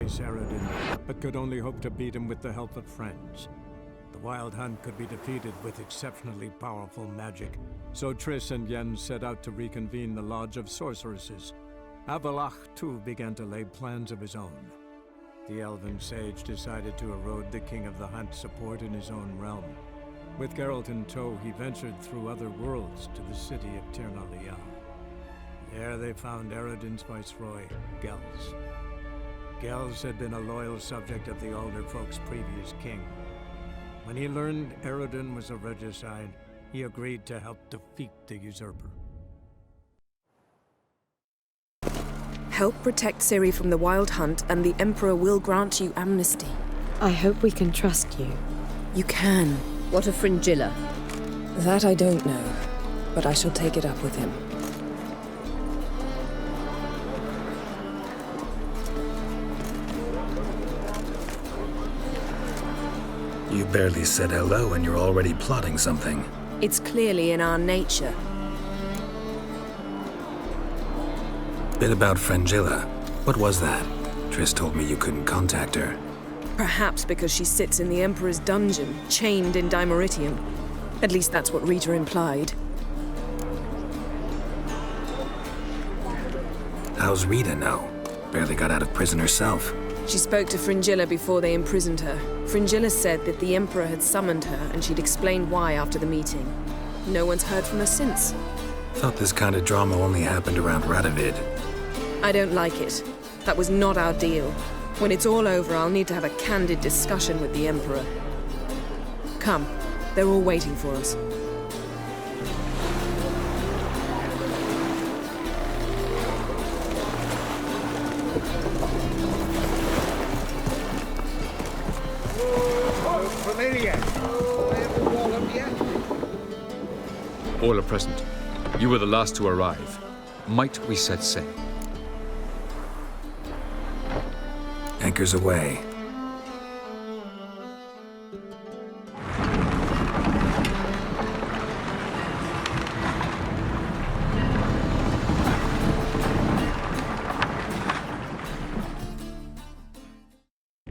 face Eredin, but could only hope to beat him with the help of friends. The Wild Hunt could be defeated with exceptionally powerful magic, so Triss and Yen set out to reconvene the Lodge of Sorceresses. Avalach, too, began to lay plans of his own. The elven sage decided to erode the King of the Hunt's support in his own realm. With Geralt in tow, he ventured through other worlds to the city of Tirnalia. There they found Eredin's viceroy, Gels. Gels had been a loyal subject of the Alder Folk's previous king. When he learned Eredin was a regicide, he agreed to help defeat the usurper. Help protect Ciri from the Wild Hunt, and the Emperor will grant you amnesty. I hope we can trust you. You can. What of Fringilla? That I don't know, but I shall take it up with him. You barely said hello and you're already plotting something. It's clearly in our nature. Bit about Fringilla. What was that? Triss told me you couldn't contact her. Perhaps because she sits in the Emperor's dungeon, chained in Dimeritium. At least that's what Rita implied. How's Rita now? Barely got out of prison herself. She spoke to Fringilla before they imprisoned her. Fringilla said that the Emperor had summoned her, and she'd explained why after the meeting. No one's heard from her since. Thought this kind of drama only happened around Radovid. I don't like it. That was not our deal. When it's all over, I'll need to have a candid discussion with the Emperor. Come, they're all waiting for us. All are present. You were the last to arrive. Might we set sail? Anchors away.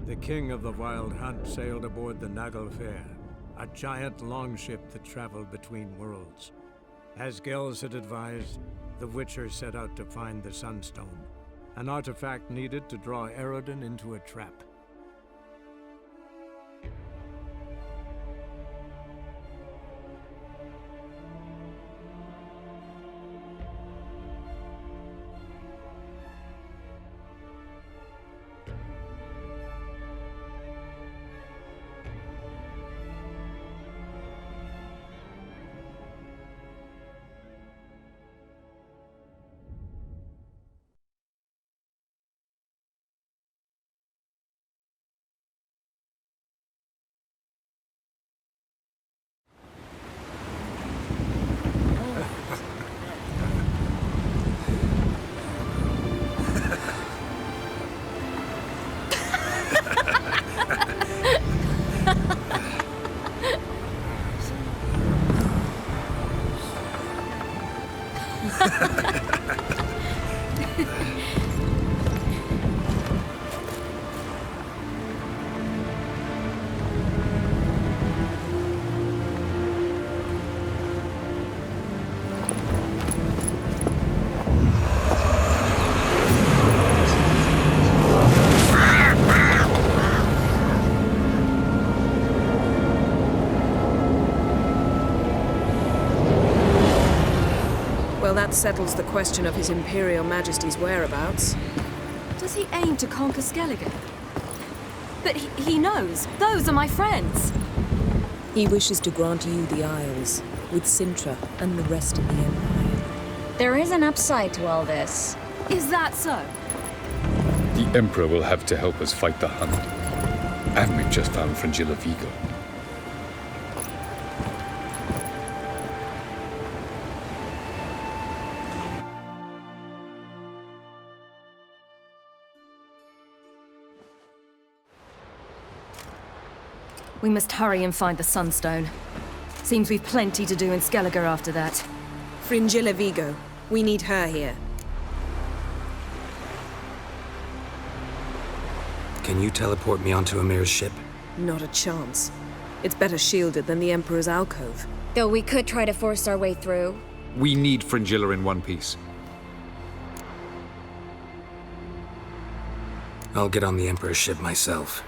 The King of the Wild Hunt sailed aboard the Naglfar, a giant longship that traveled between worlds. As Gels had advised, the Witcher set out to find the Sunstone, an artifact needed to draw Eredin into a trap. Well, that settles the question of His Imperial Majesty's whereabouts. Does he aim to conquer Skellige? But he knows. Those are my friends. He wishes to grant you the Isles, with Sintra and the rest of the Empire. There is an upside to all this. Is that so? The Emperor will have to help us fight the Hunt. And we've just found Fringilla Vigo. We must hurry and find the Sunstone. Seems we've plenty to do in Skellige after that. Fringilla Vigo. We need her here. Can you teleport me onto Amir's ship? Not a chance. It's better shielded than the Emperor's alcove. Though we could try to force our way through. We need Fringilla in one piece. I'll get on the Emperor's ship myself.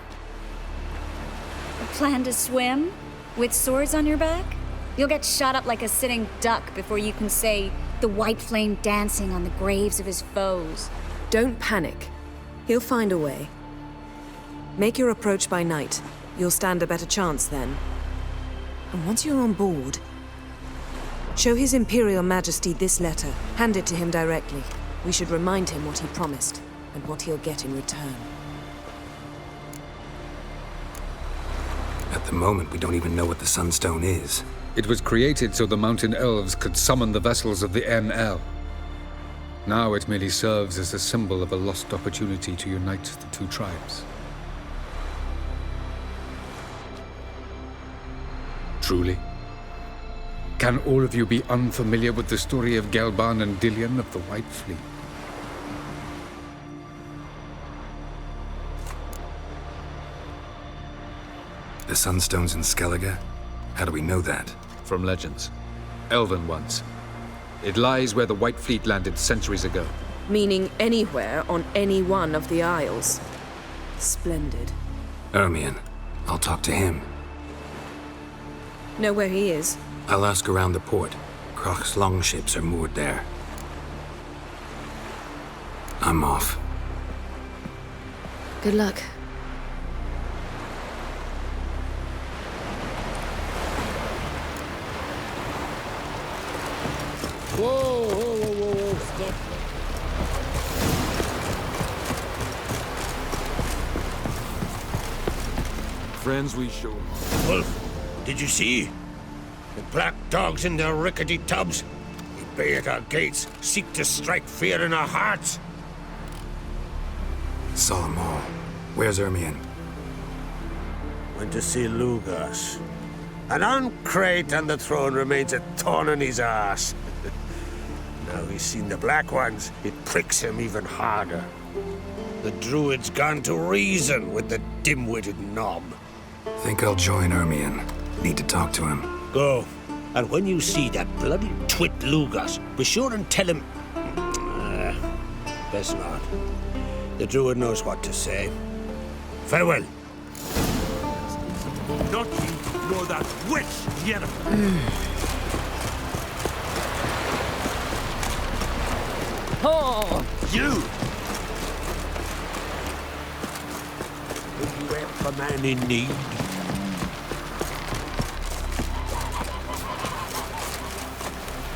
Plan to swim? With swords on your back? You'll get shot up like a sitting duck before you can say, the white flame dancing on the graves of his foes. Don't panic. He'll find a way. Make your approach by night. You'll stand a better chance then. And once you're on board, show His Imperial Majesty this letter. Hand it to him directly. We should remind him what he promised, and what he'll get in return. At the moment, we don't even know what the Sunstone is. It was created so the mountain elves could summon the vessels of the NL. Now it merely serves as a symbol of a lost opportunity to unite the two tribes. Truly? Can all of you be unfamiliar with the story of Gelban and Dillion of the White Fleet? The Sunstone's in Skellige? How do we know that? From legends. Elven ones. It lies where the White Fleet landed centuries ago. Meaning anywhere on any one of the Isles. Splendid. Ermion. I'll talk to him. Know where he is? I'll ask around the port. Kroch's longships are moored there. I'm off. Good luck. Whoa, stop. Friends we show. Wolf, did you see? The black dogs in their rickety tubs. They bay at our gates, seek to strike fear in our hearts. Saw them all. Where's Ermion? Went to see Lugas. An uncrate on the throne remains a thorn in his ass. Now he's seen the Black Ones, it pricks him even harder. The Druid's gone to reason with the dim-witted knob. Think I'll join Ermion. Need to talk to him. Go. And when you see that bloody twit Lugas, be sure and tell him... best not. The Druid knows what to say. Farewell. Not you, nor that witch, Yennefer. Oh! You! Will you help a man in need?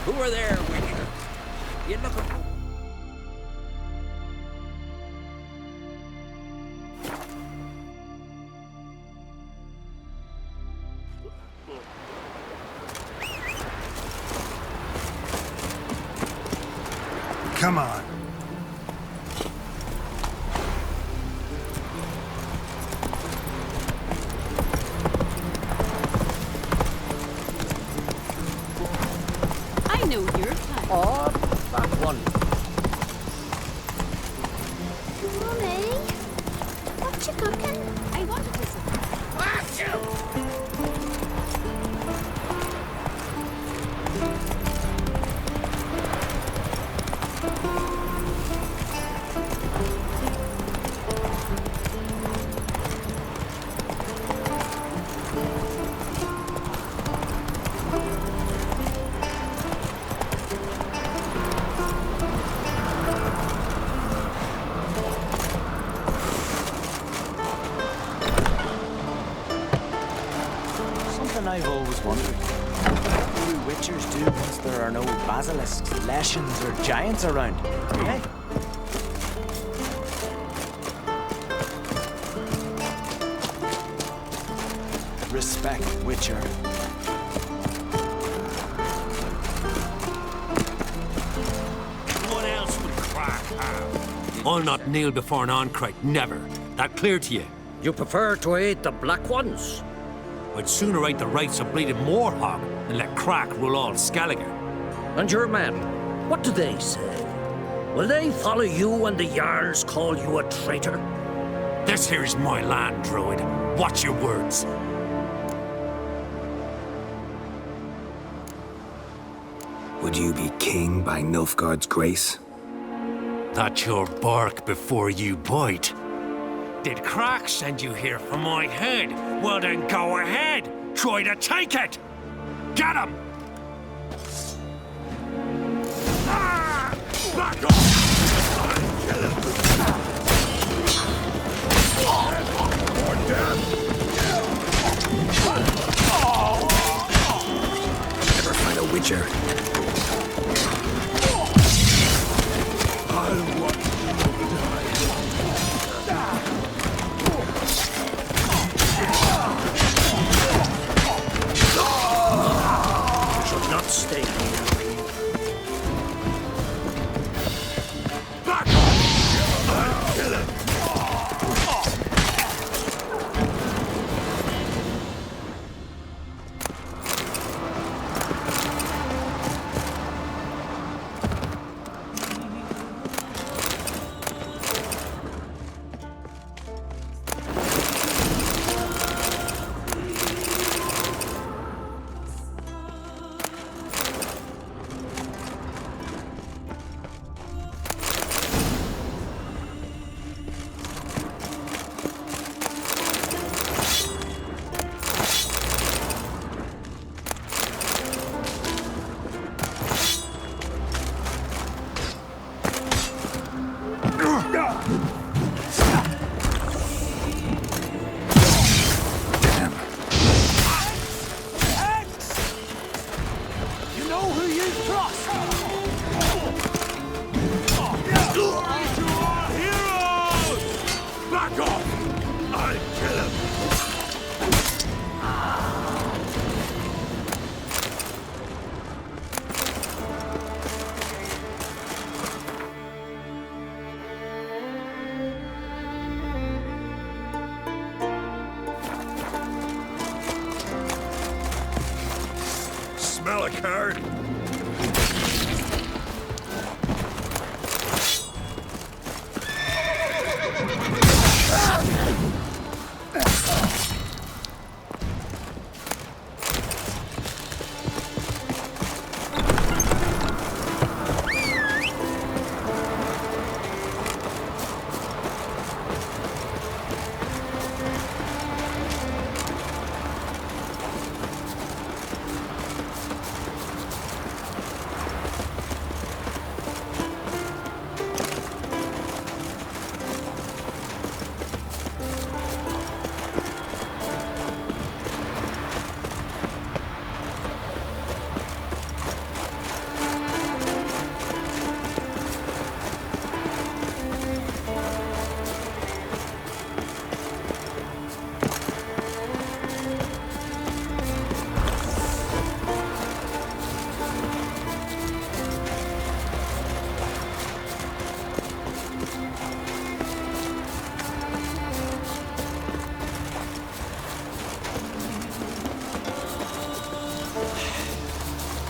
Who are there, Witcher? You looking for... Come on. I know your type. Oh, that one. Mommy, what you cooking? I wanted to say. Something I've always wondered. What do witchers do once there are no basilisks, leshens, or giants around? Eh? Respect, Witcher. What else would crack have? I'll not kneel before an Oncrite, never. That clear to you? You prefer to aid the Black Ones? I'd sooner right the rights of bleeding Moorhog than let crack rule all Skellige. And your men, what do they say? Will they follow you when the Jarls call you a traitor? This here's my land, Druid. Watch your words. Would you be king by Nilfgaard's grace? That's your bark before you bite. Did Crack send you here for my head? Well then go ahead. Try to take it. Get him! Ah! Back off! I'll kill him! More death! Never find a witcher. I'll watch you die. Should not stay here. Back off! I'll kill him! Smell a card?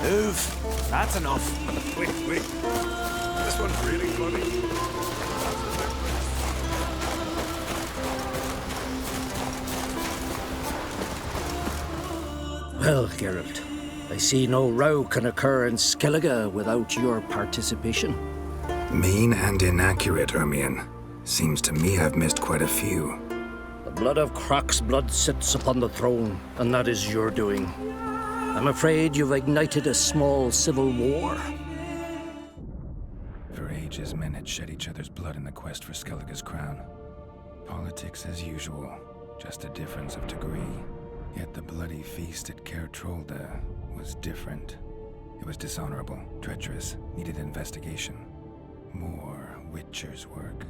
Move. That's enough. Wait. This one's really funny. Well, Geralt, I see no row can occur in Skellige without your participation. Mean and inaccurate, Ermion. Seems to me I've missed quite a few. The blood of Croc's blood sits upon the throne, and that is your doing. I'm afraid you've ignited a small civil war. For ages, men had shed each other's blood in the quest for Skellige's crown. Politics as usual, just a difference of degree. Yet the bloody feast at Caer Trolda was different. It was dishonorable, treacherous, needed investigation. More Witcher's work.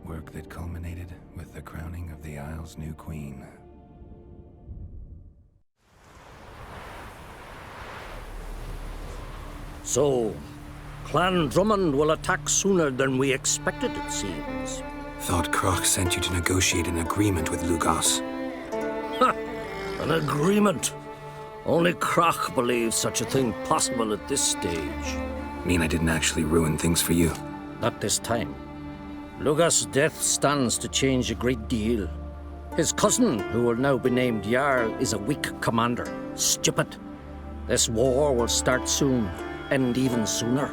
Work that culminated with the crowning of the Isle's new queen. So, Clan Drummond will attack sooner than we expected, it seems. Thought Croc sent you to negotiate an agreement with Lugos. Ha! An agreement? Only Croc believes such a thing possible at this stage. Mean I didn't actually ruin things for you? Not this time. Luga's death stands to change a great deal. His cousin, who will now be named Jarl, is a weak commander. Stupid. This war will start soon, end even sooner.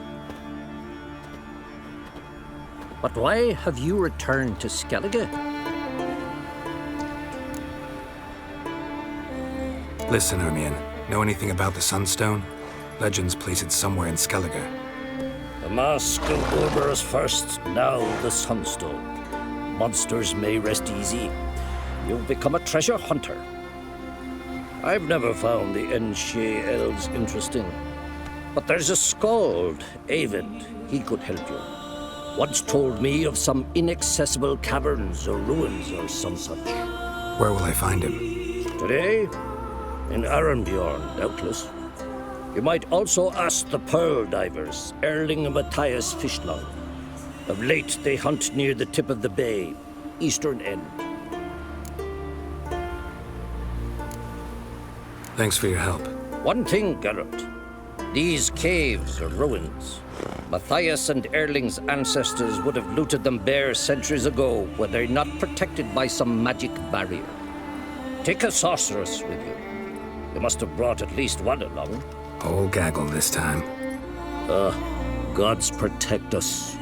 But why have you returned to Skellige? Listen, Ermion. Know anything about the Sunstone? Legends place it somewhere in Skellige. The mask of Orber's first, now the Sunstone. Monsters may rest easy. You've become a treasure hunter. I've never found the Enshe elves interesting. But there's a skald, Avid. He could help you. Once told me of some inaccessible caverns or ruins or some such. Where will I find him? Today, in Arenbjorn, doubtless. You might also ask the Pearl Divers, Erling and Matthias Fishnell. Of late, they hunt near the tip of the bay, eastern end. Thanks for your help. One thing, Geralt. These caves are ruins. Matthias and Erling's ancestors would have looted them bare centuries ago were they not protected by some magic barrier. Take a sorceress with you. You must have brought at least one along. Whole gaggle this time. Gods protect us.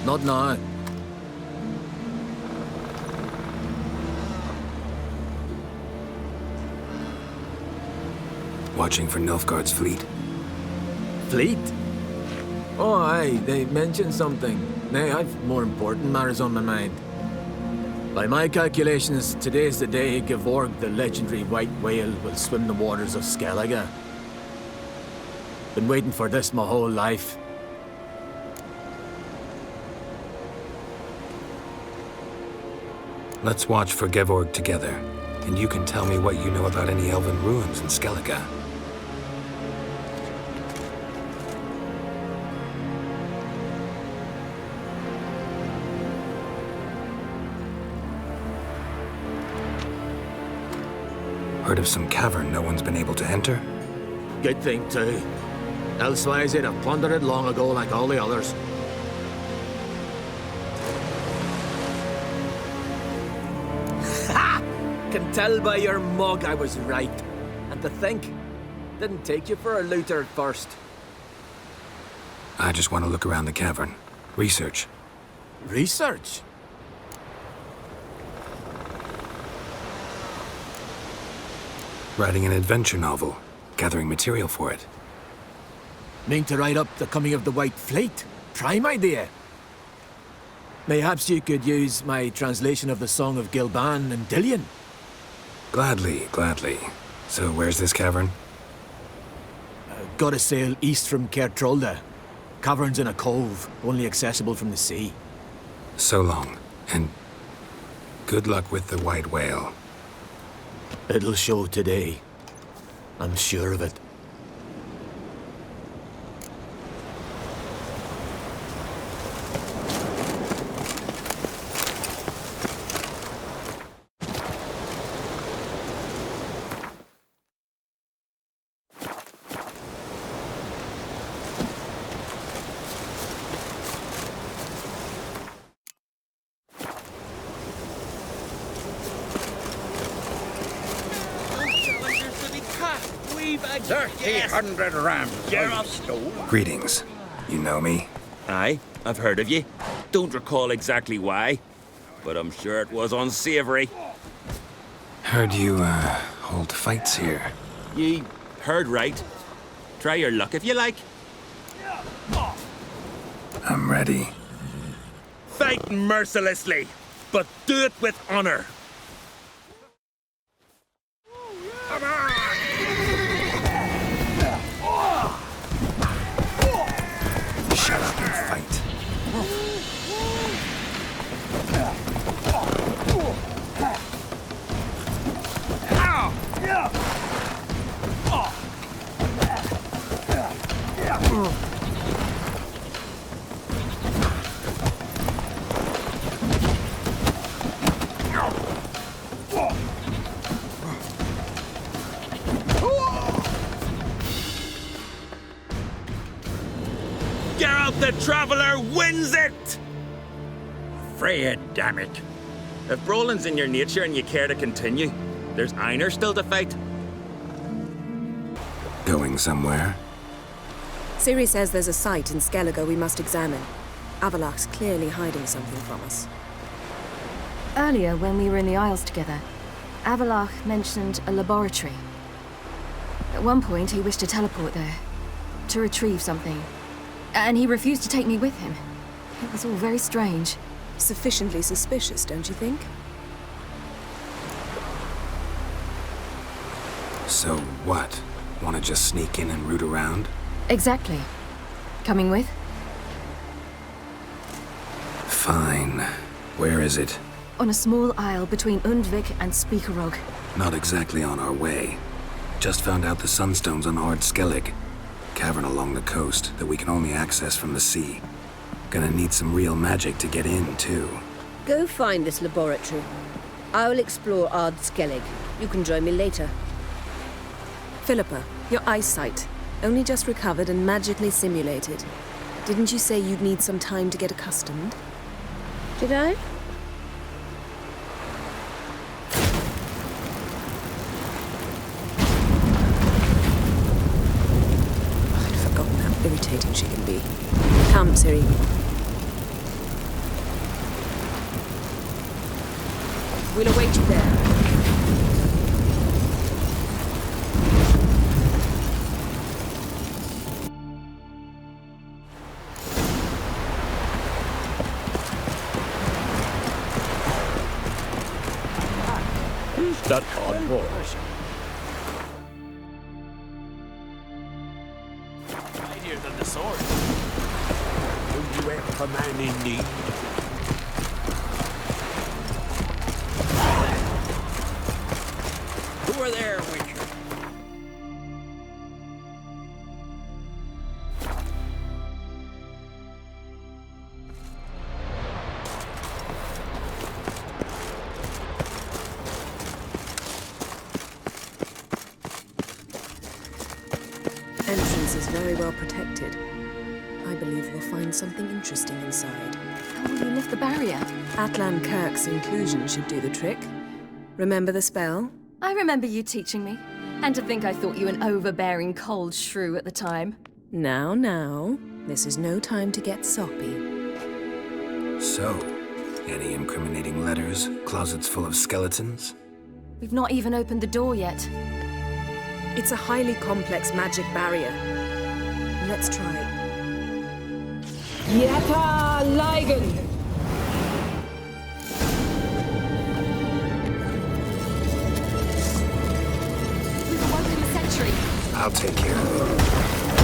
Not now. Watching for Nilfgaard's fleet. Fleet? Oh, aye, they mentioned something. Nay, I've more important matters on my mind. By my calculations, today's the day Gevorg, the legendary white whale, will swim the waters of Skellige. Been waiting for this my whole life. Let's watch for Gevorg together, and you can tell me what you know about any elven ruins in Skellige. Heard of some cavern no one's been able to enter? Good thing, too. Elsewise, they'd have plundered it long ago like all the others. Ha! Can tell by your mug I was right. And to think, didn't take you for a looter at first. I just want to look around the cavern. Research. Research? Writing an adventure novel. Gathering material for it. Mean to write up the coming of the White Fleet? Prime idea. Mayhaps you could use my translation of the Song of Gilban and Dillion. Gladly, gladly. So where's this cavern? gotta sail east from Cairtrolda. Cavern's in a cove, only accessible from the sea. So long, and good luck with the white whale. It'll show today. I'm sure of it. Geralt. Greetings. You know me? Aye, I've heard of ye. Don't recall exactly why, but I'm sure it was unsavory. Heard you, hold fights here. Ye heard right. Try your luck if you like. I'm ready. Fight mercilessly, but do it with honor. Come on! Shut up and fight. Geralt the Traveler wins it! Freya, damn it. If brawling's in your nature and you care to continue, there's Einar still to fight. Going somewhere? Ciri says there's a site in Skellige we must examine. Avalach's clearly hiding something from us. Earlier, when we were in the Isles together, Avalach mentioned a laboratory. At one point, he wished to teleport there, to retrieve something. And he refused to take me with him. It was all very strange. Sufficiently suspicious, don't you think? So what? Want to just sneak in and root around? Exactly. Coming with? Fine. Where is it? On a small isle between Undvik and Speakerog. Not exactly on our way. Just found out the sunstone's on Ard Skellig. Cavern along the coast that we can only access from the sea. Gonna need some real magic to get in, too. Go find this laboratory. I will explore Ard Skellig. You can join me later. Philippa, your eyesight. Only just recovered and magically simulated. Didn't you say you'd need some time to get accustomed? Did I? I'd forgotten how irritating she can be. Come, Ciri. We'll await you there. Who's that on board? Mightier than the sword. Will you help a man in need? Who are there, Witcher? Entrance is very well protected. I believe we'll find something interesting inside. How will you lift the barrier? Atlan Kirk's inclusion should do the trick. Remember the spell? I remember you teaching me. And to think I thought you an overbearing cold shrew at the time. Now. This is no time to get soppy. So, any incriminating letters? Closets full of skeletons? We've not even opened the door yet. It's a highly complex magic barrier. Let's try. Yata Ligen! We've awoken the sentry. I'll take care of it.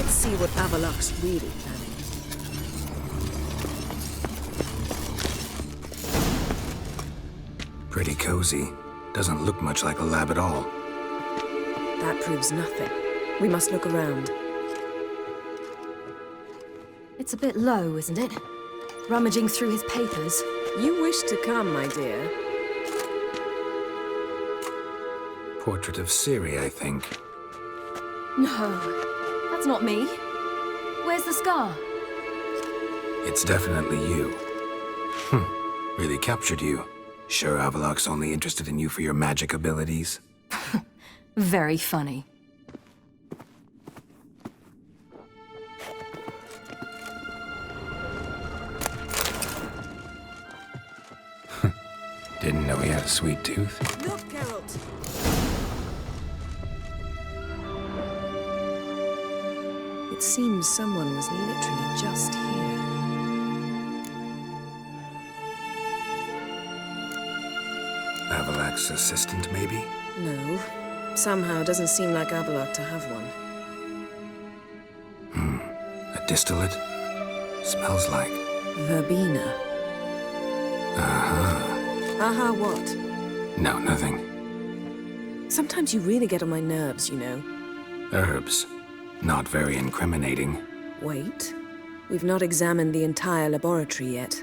Let's see what Avallac'h's really planning. Pretty cozy. Doesn't look much like a lab at all. That proves nothing. We must look around. It's a bit low, isn't it? Rummaging through his papers. You wish to come, my dear. Portrait of Ciri, I think. No, that's not me. Where's the scar? It's definitely you. Really captured you. Sure Avallac'h's only interested in you for your magic abilities? Very funny. Didn't know he had a sweet tooth. Look, Geralt! It seems someone was literally just here. Avallac'h's assistant, maybe? No. Somehow it doesn't seem like Avallac'h to have one. A distillate? Smells like... Verbena. Aha, what? No, nothing. Sometimes you really get on my nerves, you know. Herbs. Not very incriminating. Wait. We've not examined the entire laboratory yet.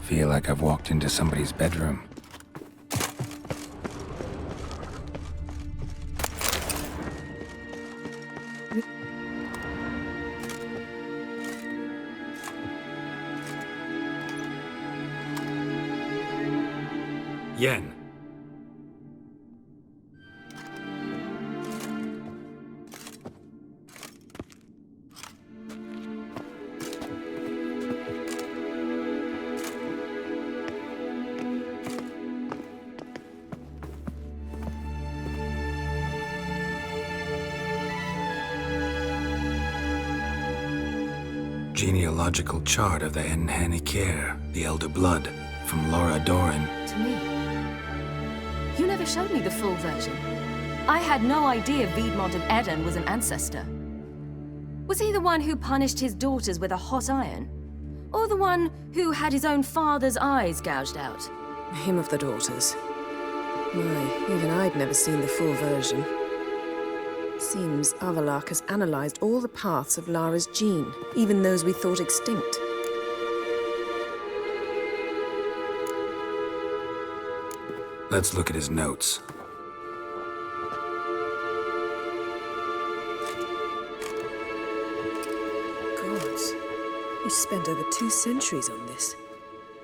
Feel like I've walked into somebody's bedroom. Yen. Genealogical chart of the Enhanikir, the Elder Blood, from Laura Doran. To me. You never showed me the full version. I had no idea Viedmont of Eden was an ancestor. Was he the one who punished his daughters with a hot iron? Or the one who had his own father's eyes gouged out? Him of the daughters. My, even I'd never seen the full version. Seems Avallac'h has analyzed all the paths of Lara's gene, even those we thought extinct. Let's look at his notes. Gods, he spent over 2 centuries on this.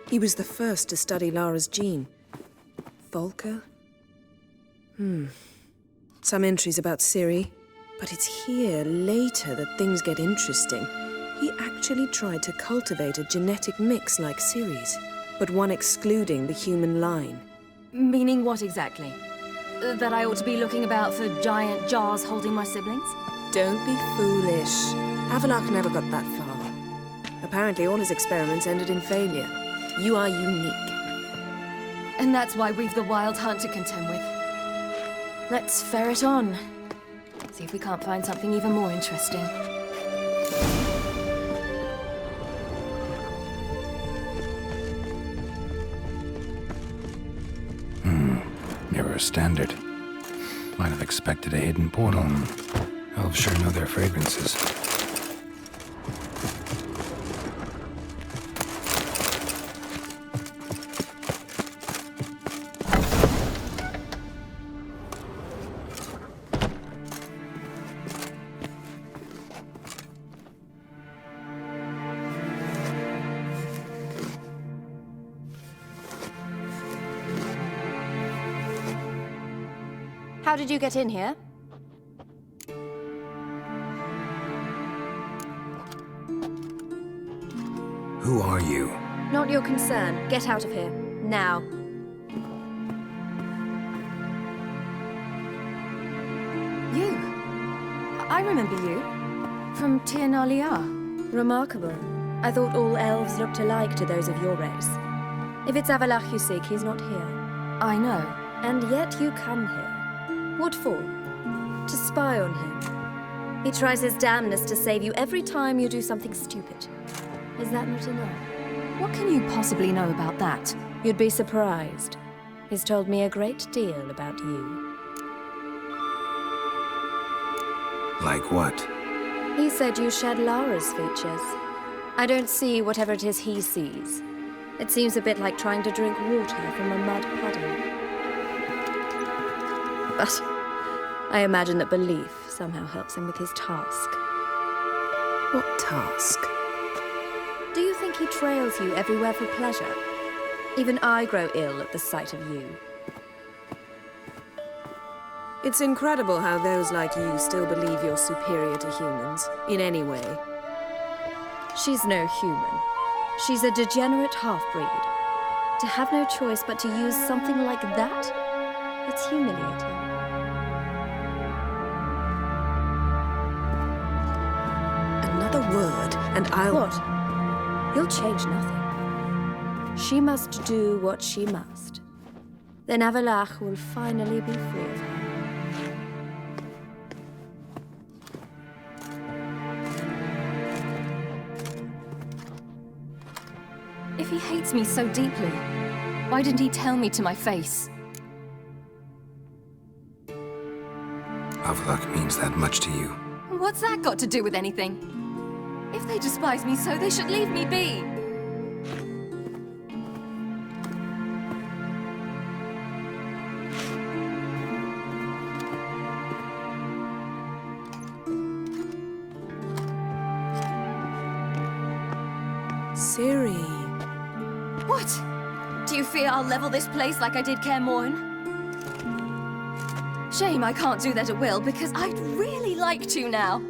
He was the first to study Lara's gene. Volker? Some entries about Ciri, but it's here, later, that things get interesting. He actually tried to cultivate a genetic mix like Ciri's, but one excluding the human line. Meaning what exactly? That I ought to be looking about for giant jars holding my siblings? Don't be foolish. Avallac'h never got that far. Apparently all his experiments ended in failure. You are unique. And that's why we've the Wild Hunt to contend with. Let's ferret on. See if we can't find something even more interesting. Mirror standard. Might have expected a hidden portal. Elves sure know their fragrances. How did you get in here? Who are you? Not your concern. Get out of here. Now. You? I remember you. From Tir na Liar. Remarkable. I thought all elves looked alike to those of your race. If it's Avallac'h you seek, he's not here. I know. And yet you come here. What for? To spy on him. He tries his damnedest to save you every time you do something stupid. Is that not enough? What can you possibly know about that? You'd be surprised. He's told me a great deal about you. Like what? He said you shared Lara's features. I don't see whatever it is he sees. It seems a bit like trying to drink water from a mud puddle. But I imagine that belief somehow helps him with his task. What task? Do you think he trails you everywhere for pleasure? Even I grow ill at the sight of you. It's incredible how those like you still believe you're superior to humans, in any way. She's no human. She's a degenerate half-breed. To have no choice but to use something like that? It's humiliating. Another word, and I'll... What? You'll change nothing. She must do what she must. Then Avalach will finally be free of her. If he hates me so deeply, why didn't he tell me to my face? Avlak means that much to you. What's that got to do with anything? If they despise me so, they should leave me be. Ciri. What? Do you fear I'll level this place like I did Kaer Morhen? Shame I can't do that at will, because I'd really like to now.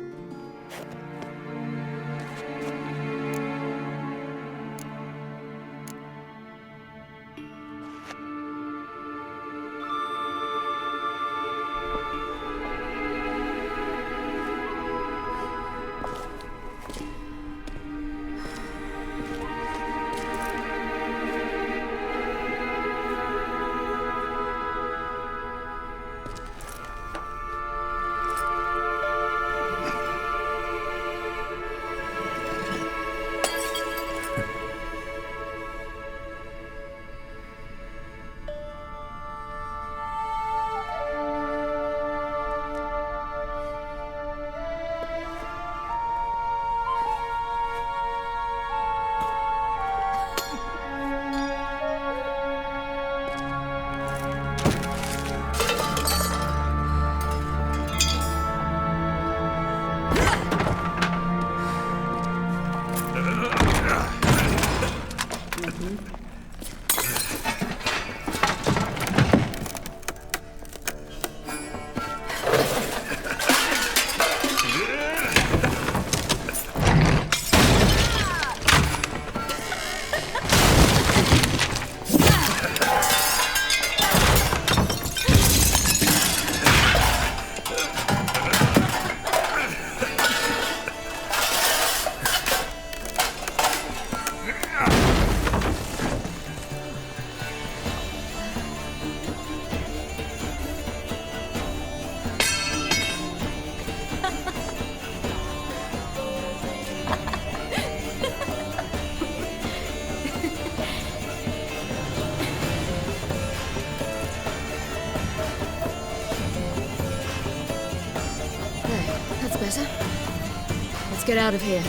Let's get out of here.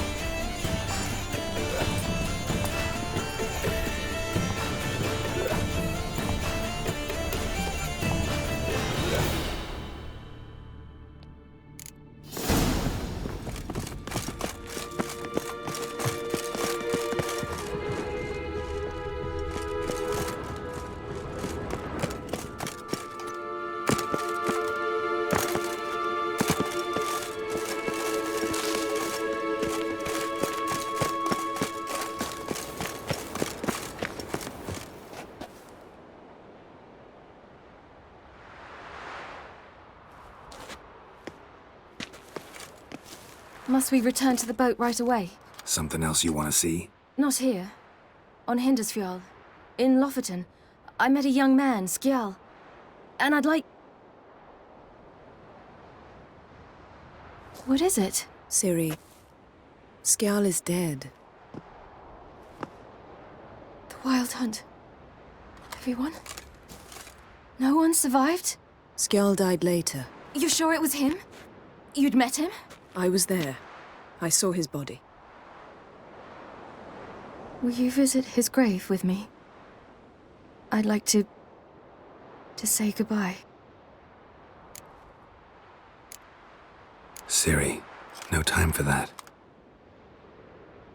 Must we return to the boat right away? Something else you want to see? Not here. On Hindersfjall. In Lofoten. I met a young man, Skjal. And I'd like... What is it? Ciri, Skjal is dead. The Wild Hunt. Everyone? No one survived? Skjal died later. You sure it was him? You'd met him? I was there. I saw his body. Will you visit his grave with me? I'd like to say goodbye. Ciri, no time for that.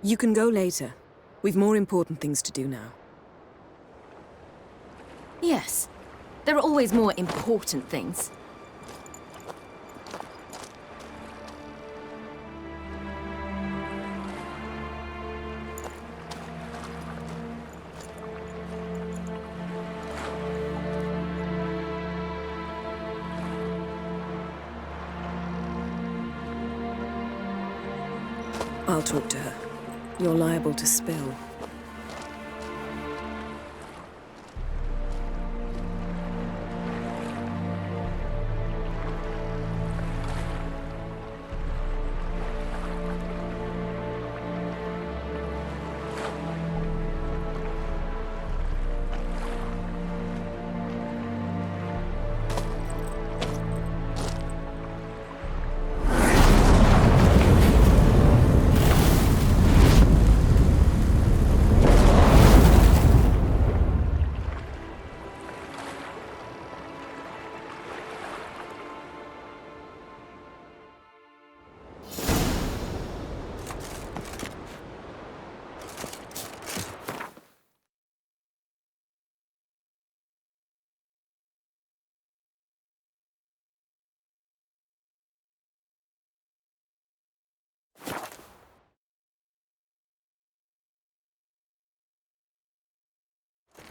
You can go later. We've more important things to do now. Yes. There are always more important things. I'll talk to her. You're liable to spill.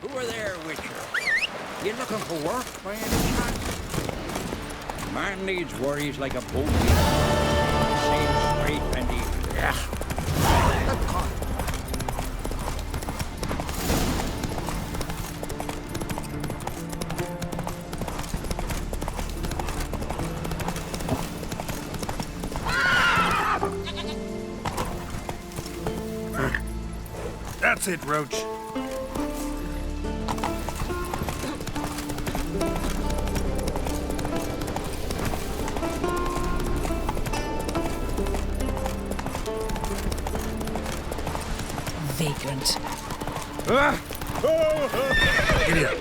Who are there, Witcher? You looking for work by any chance? Man needs worries like a boat. Same straight and he... Yeah. That's it, Roach. Vagrant. Giddy up.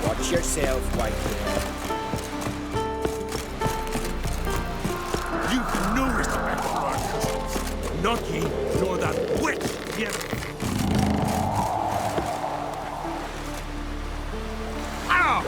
Watch yourself, Whitebeard. You've no respect for our cousins. Not ye, nor that witch, yet. Ow!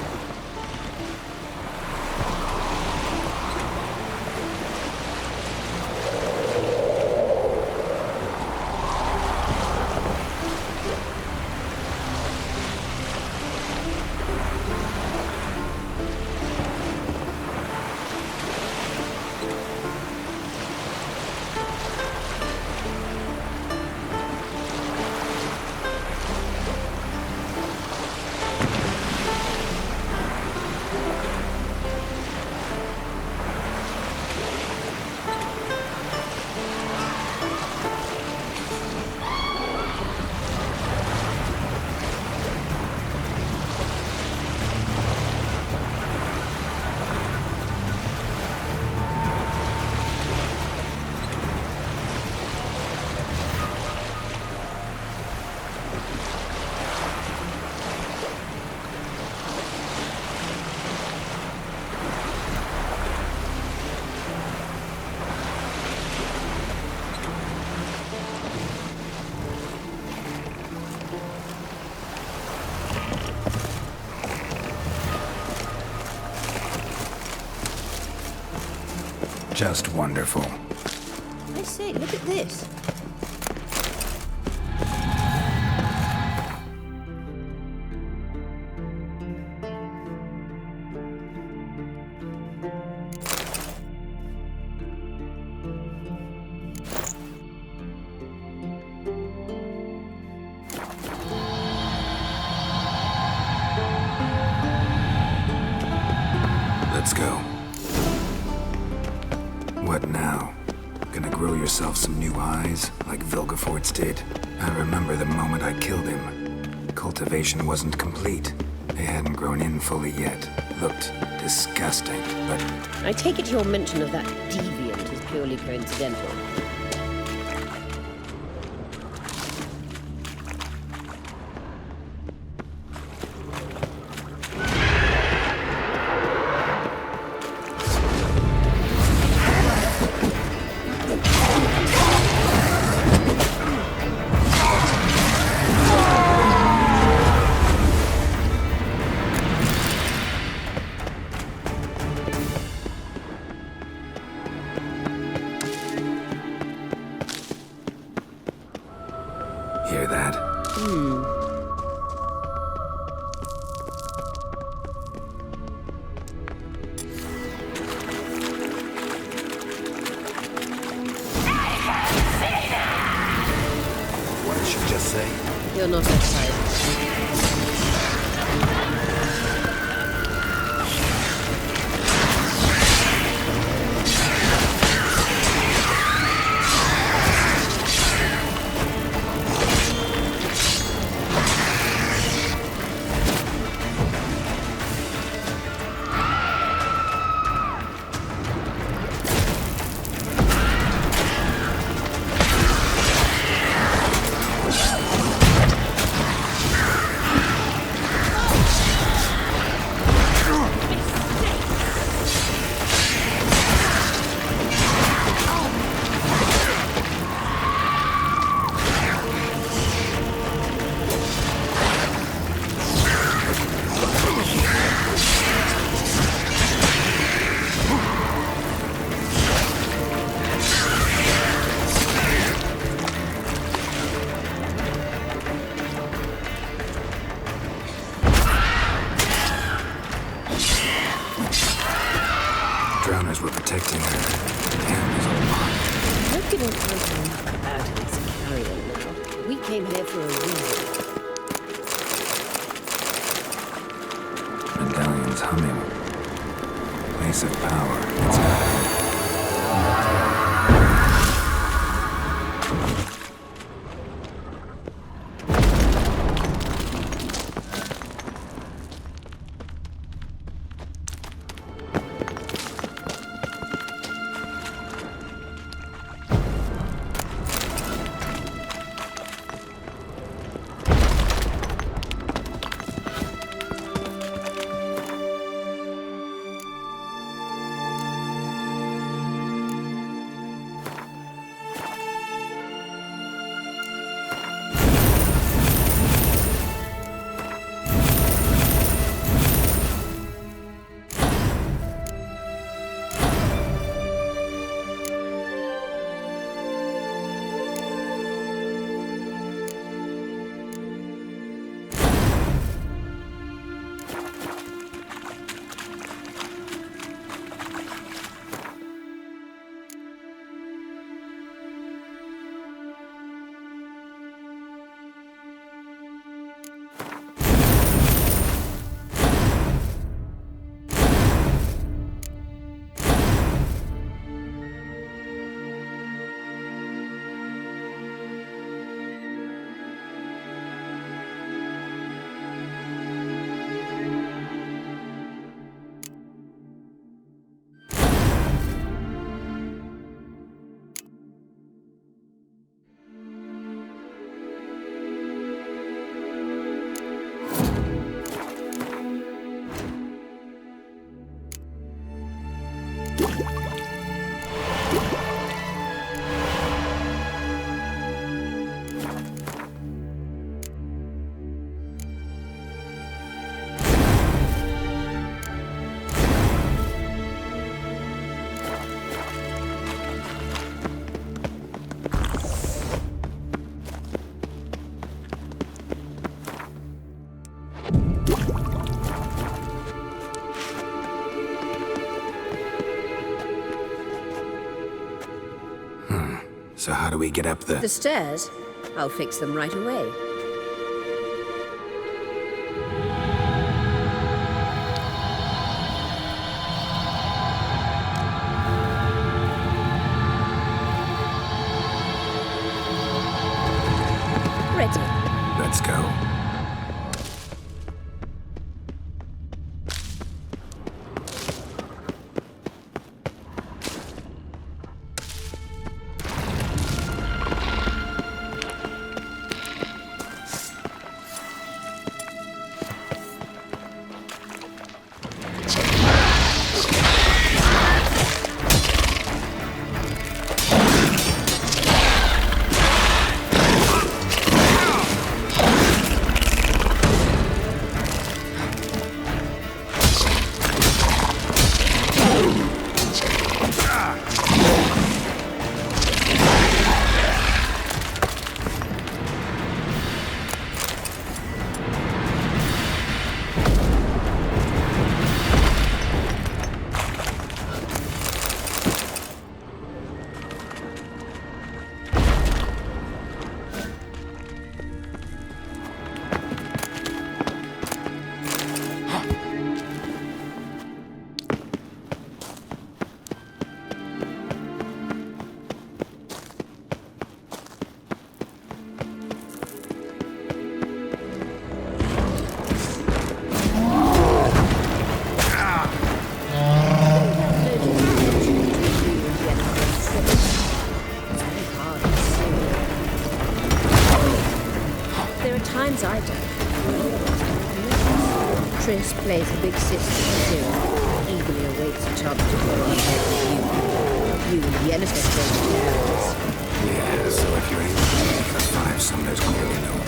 Just wonderful. I say, look at this. Let's go. What now? Gonna grow yourself some new eyes, like Vilgefortz did? I remember the moment I killed him. Cultivation wasn't complete. They hadn't grown in fully yet. Looked disgusting, but... I take it your mention of that deviant is purely coincidental. Hear that? What did she just say? You're not surprised. Drowners were protecting her. The animals all alive. Don't give all kinds of muck about it. It's a carrion now. We came here for a reason. Medallion's humming. Place of power. It's happening. So how do we get up The stairs? I'll fix them right away. Ready. Let's go. Triss plays a big sister to Ciri, eagerly awaits a chance to go on ahead with you. You and Yennefer don't terrorists. Yeah, so if you're able to make us 5 some, there's clearly no room.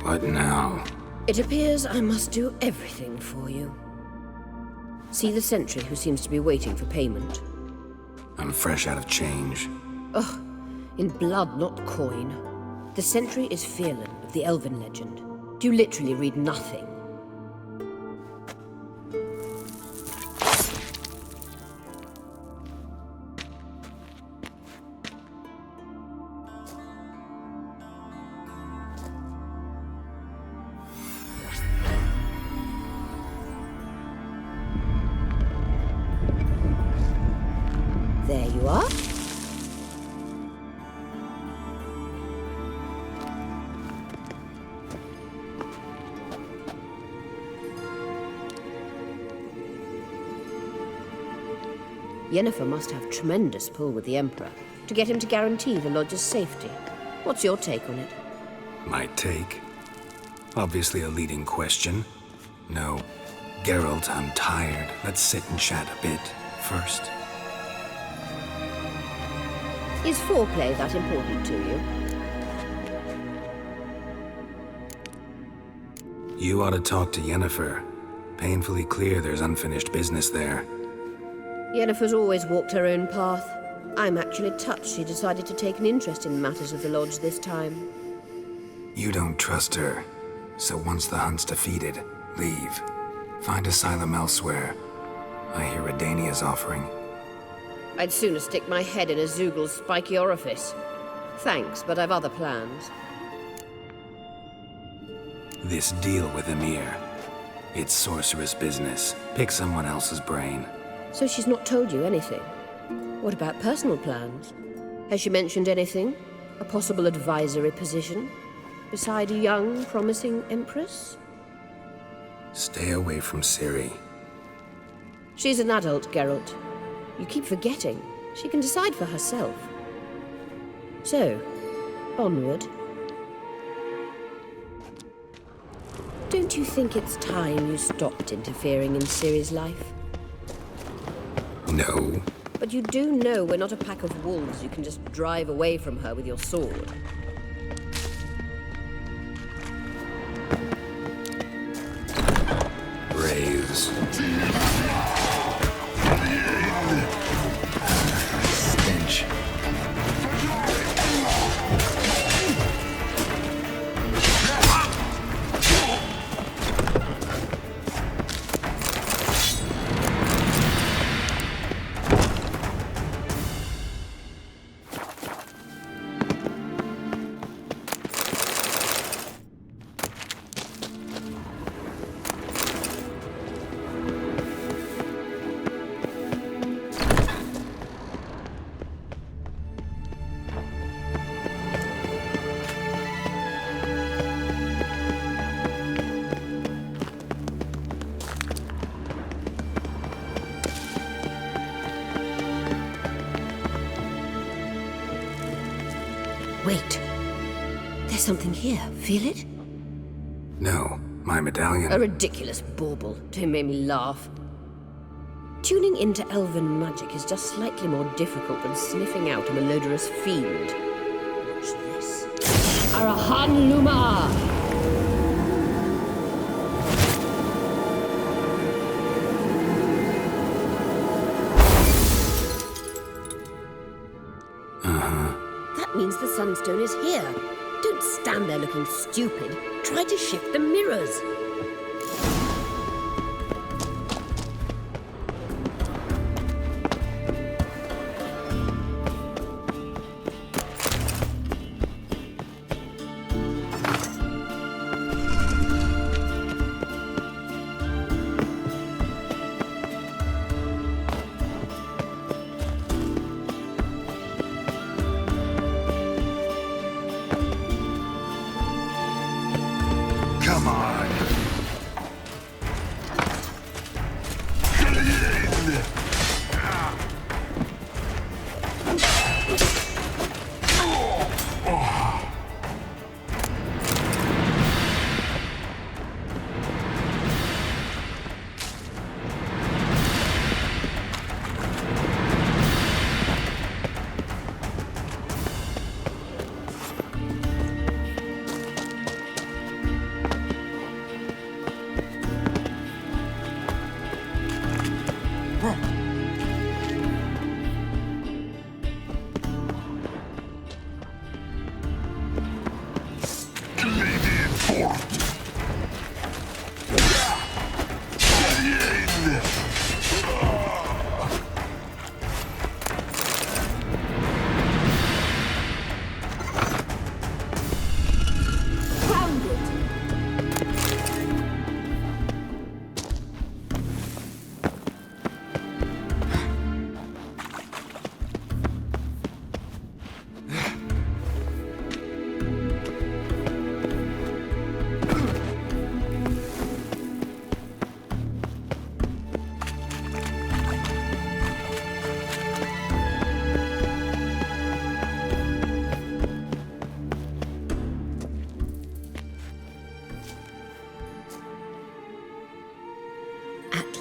What now? It appears I must do everything for you. See the sentry who seems to be waiting for payment. I'm fresh out of change. Ugh, in blood, not coin. The sentry is Fearlan of the Elven legend. Do you literally read nothing? There you are. Yennefer must have tremendous pull with the Emperor to get him to guarantee the lodge's safety. What's your take on it? My take? Obviously a leading question. No. Geralt, I'm tired. Let's sit and chat a bit first. Is foreplay that important to you? You ought to talk to Yennefer. Painfully clear there's unfinished business there. Yennefer's always walked her own path. I'm actually touched she decided to take an interest in matters of the Lodge this time. You don't trust her. So once the hunt's defeated, leave. Find asylum elsewhere. I hear Redania's offering. I'd sooner stick my head in a Zoogl's spiky orifice. Thanks, but I've other plans. This deal with Emir. It's sorceress business. Pick someone else's brain. So she's not told you anything? What about personal plans? Has she mentioned anything? A possible advisory position? Beside a young, promising empress? Stay away from Ciri. She's an adult, Geralt. You keep forgetting. She can decide for herself. So, onward. Don't you think it's time you stopped interfering in Ciri's life? No. But you do know we're not a pack of wolves you can just drive away from her with your sword. Braves. Stench. Wait. There's something here. Feel it? No, my medallion. A ridiculous bauble. Don't make me laugh. Tuning into elven magic is just slightly more difficult than sniffing out a malodorous fiend. Watch this. Arahan Luma! That means the Sunstone is here. Don't stand there looking stupid. Try to shift the mirrors. Come on.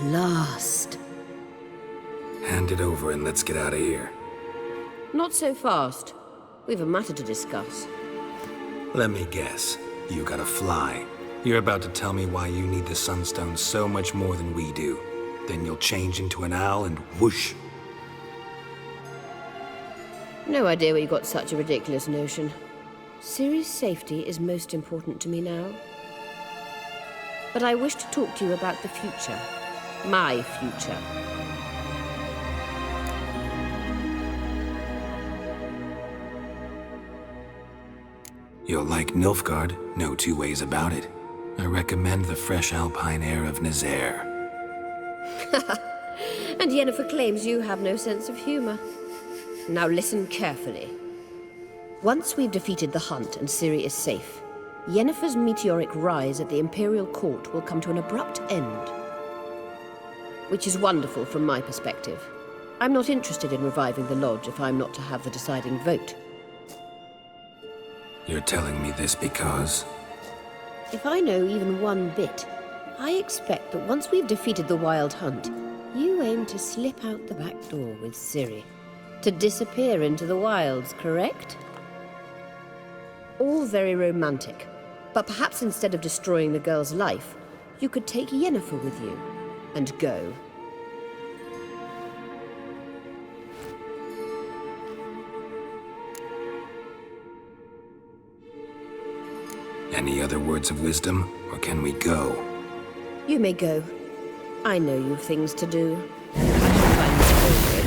Last. Hand it over and let's get out of here. Not so fast. We've a matter to discuss. Let me guess. You gotta fly. You're about to tell me why you need the Sunstone so much more than we do. Then you'll change into an owl and whoosh. No idea where you got such a ridiculous notion. Ciri's safety is most important to me now. But I wish to talk to you about the future. My future. You'll like Nilfgaard, no two ways about it. I recommend the fresh alpine air of Nazaire. And Yennefer claims you have no sense of humor. Now listen carefully. Once we've defeated the hunt and Ciri is safe, Yennefer's meteoric rise at the Imperial Court will come to an abrupt end. Which is wonderful from my perspective. I'm not interested in reviving the Lodge if I'm not to have the deciding vote. You're telling me this because... If I know even one bit, I expect that once we've defeated the Wild Hunt, You aim to slip out the back door with Ciri, to disappear into the wilds, correct? All very romantic, but perhaps instead of destroying the girl's life, you could take Yennefer with you and go. Any other words of wisdom, or can we go? You may go. I know you've things to do. I can find this over.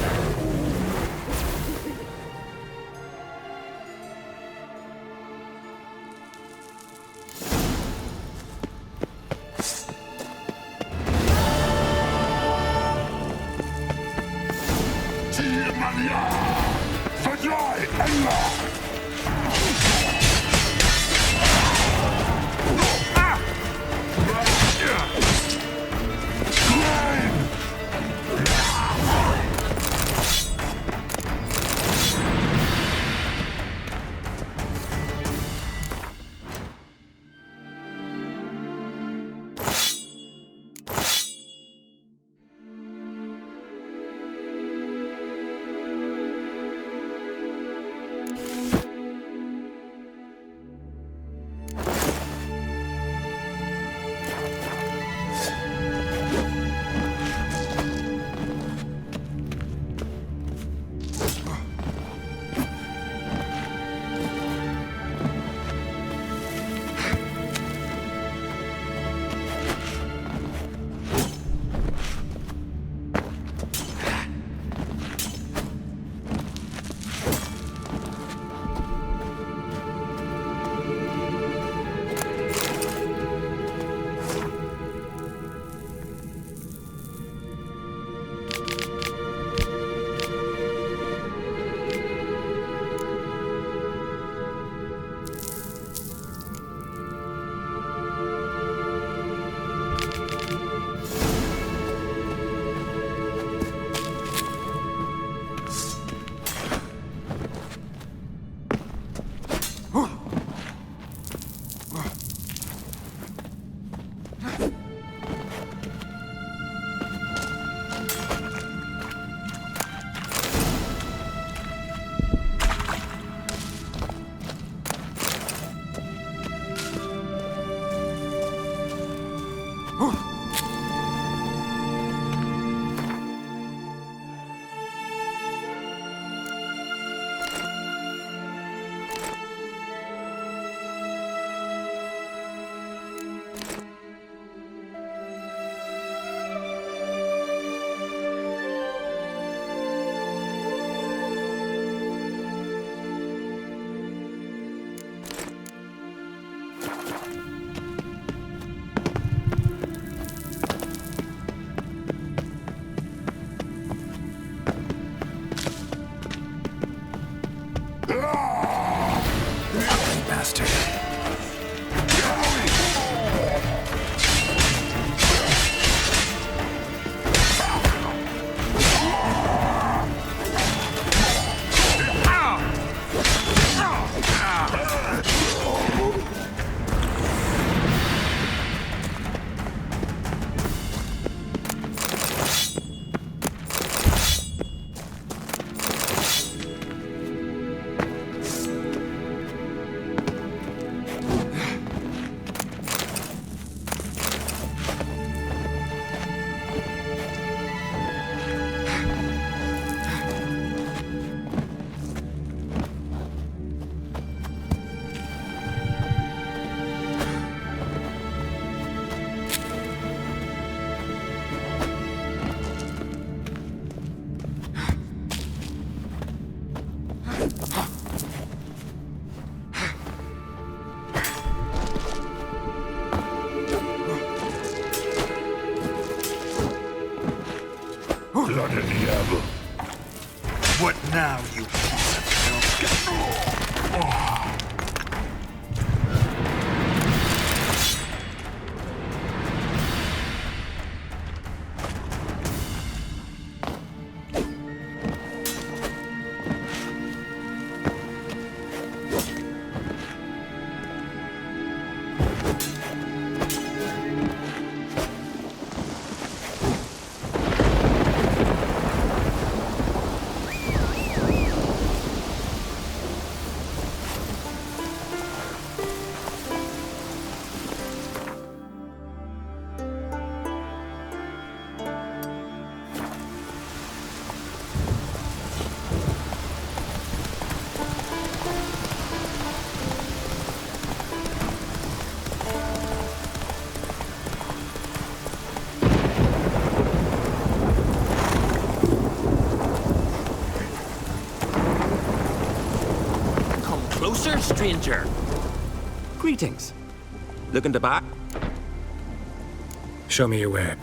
Bloody diable. What now, you piece of filth? stranger. Greetings. Looking to buy? Show me your way.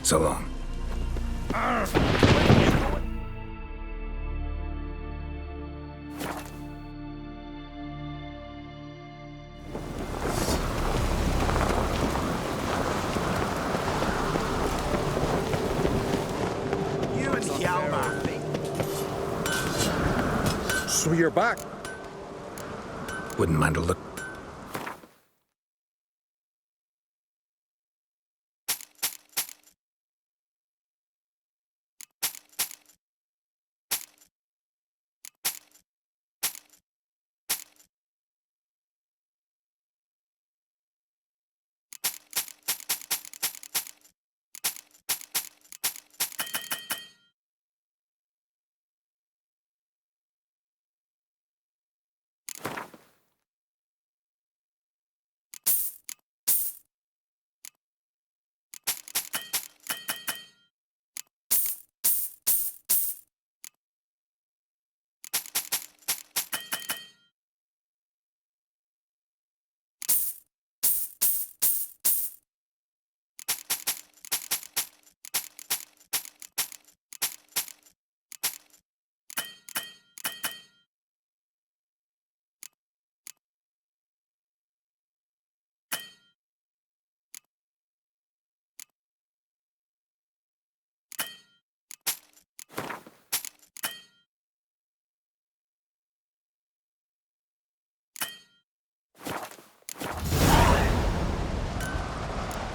So long. So you're back. Wouldn't mind a look.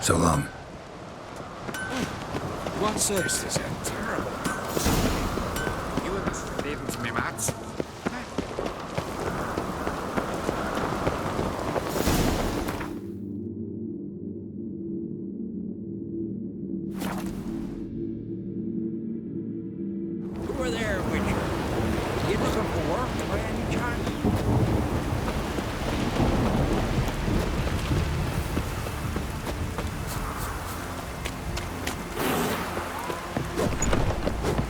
So long. What's this? This is a terrible cross. You must leave to me, Mats. Who are there with you? You looking for work by any chance?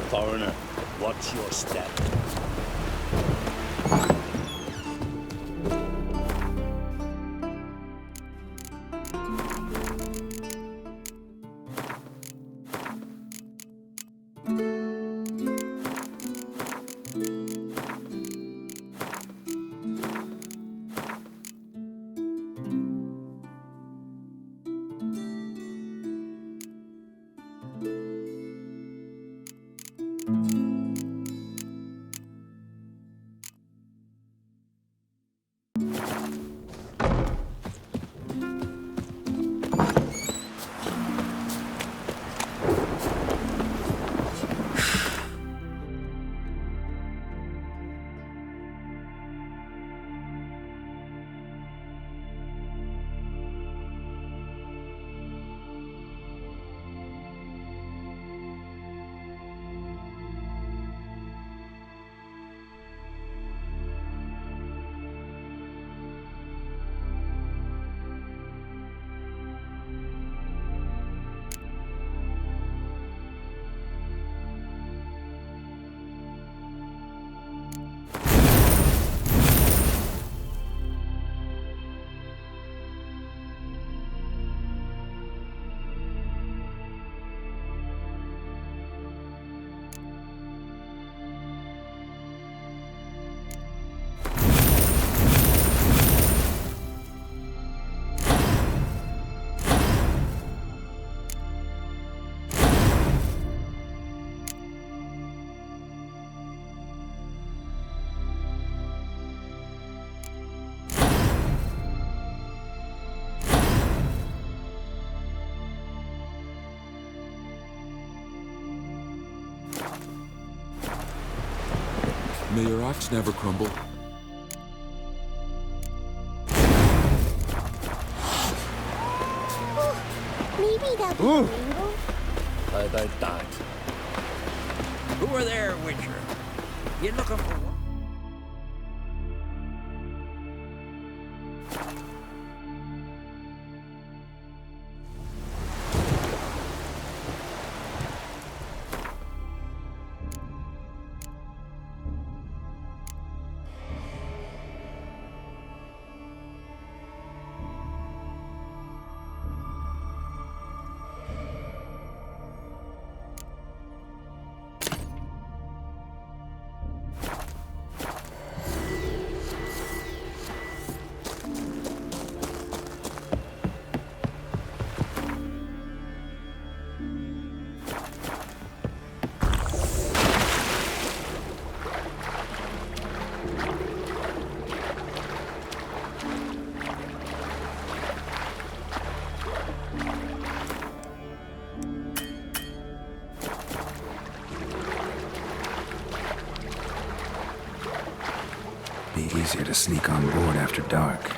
Foreigner, watch your step. May your axe never crumble. Maybe that'll be a rainbow. How about that? Who are there, Witcher? You looking for what? Be easier to sneak on board after dark.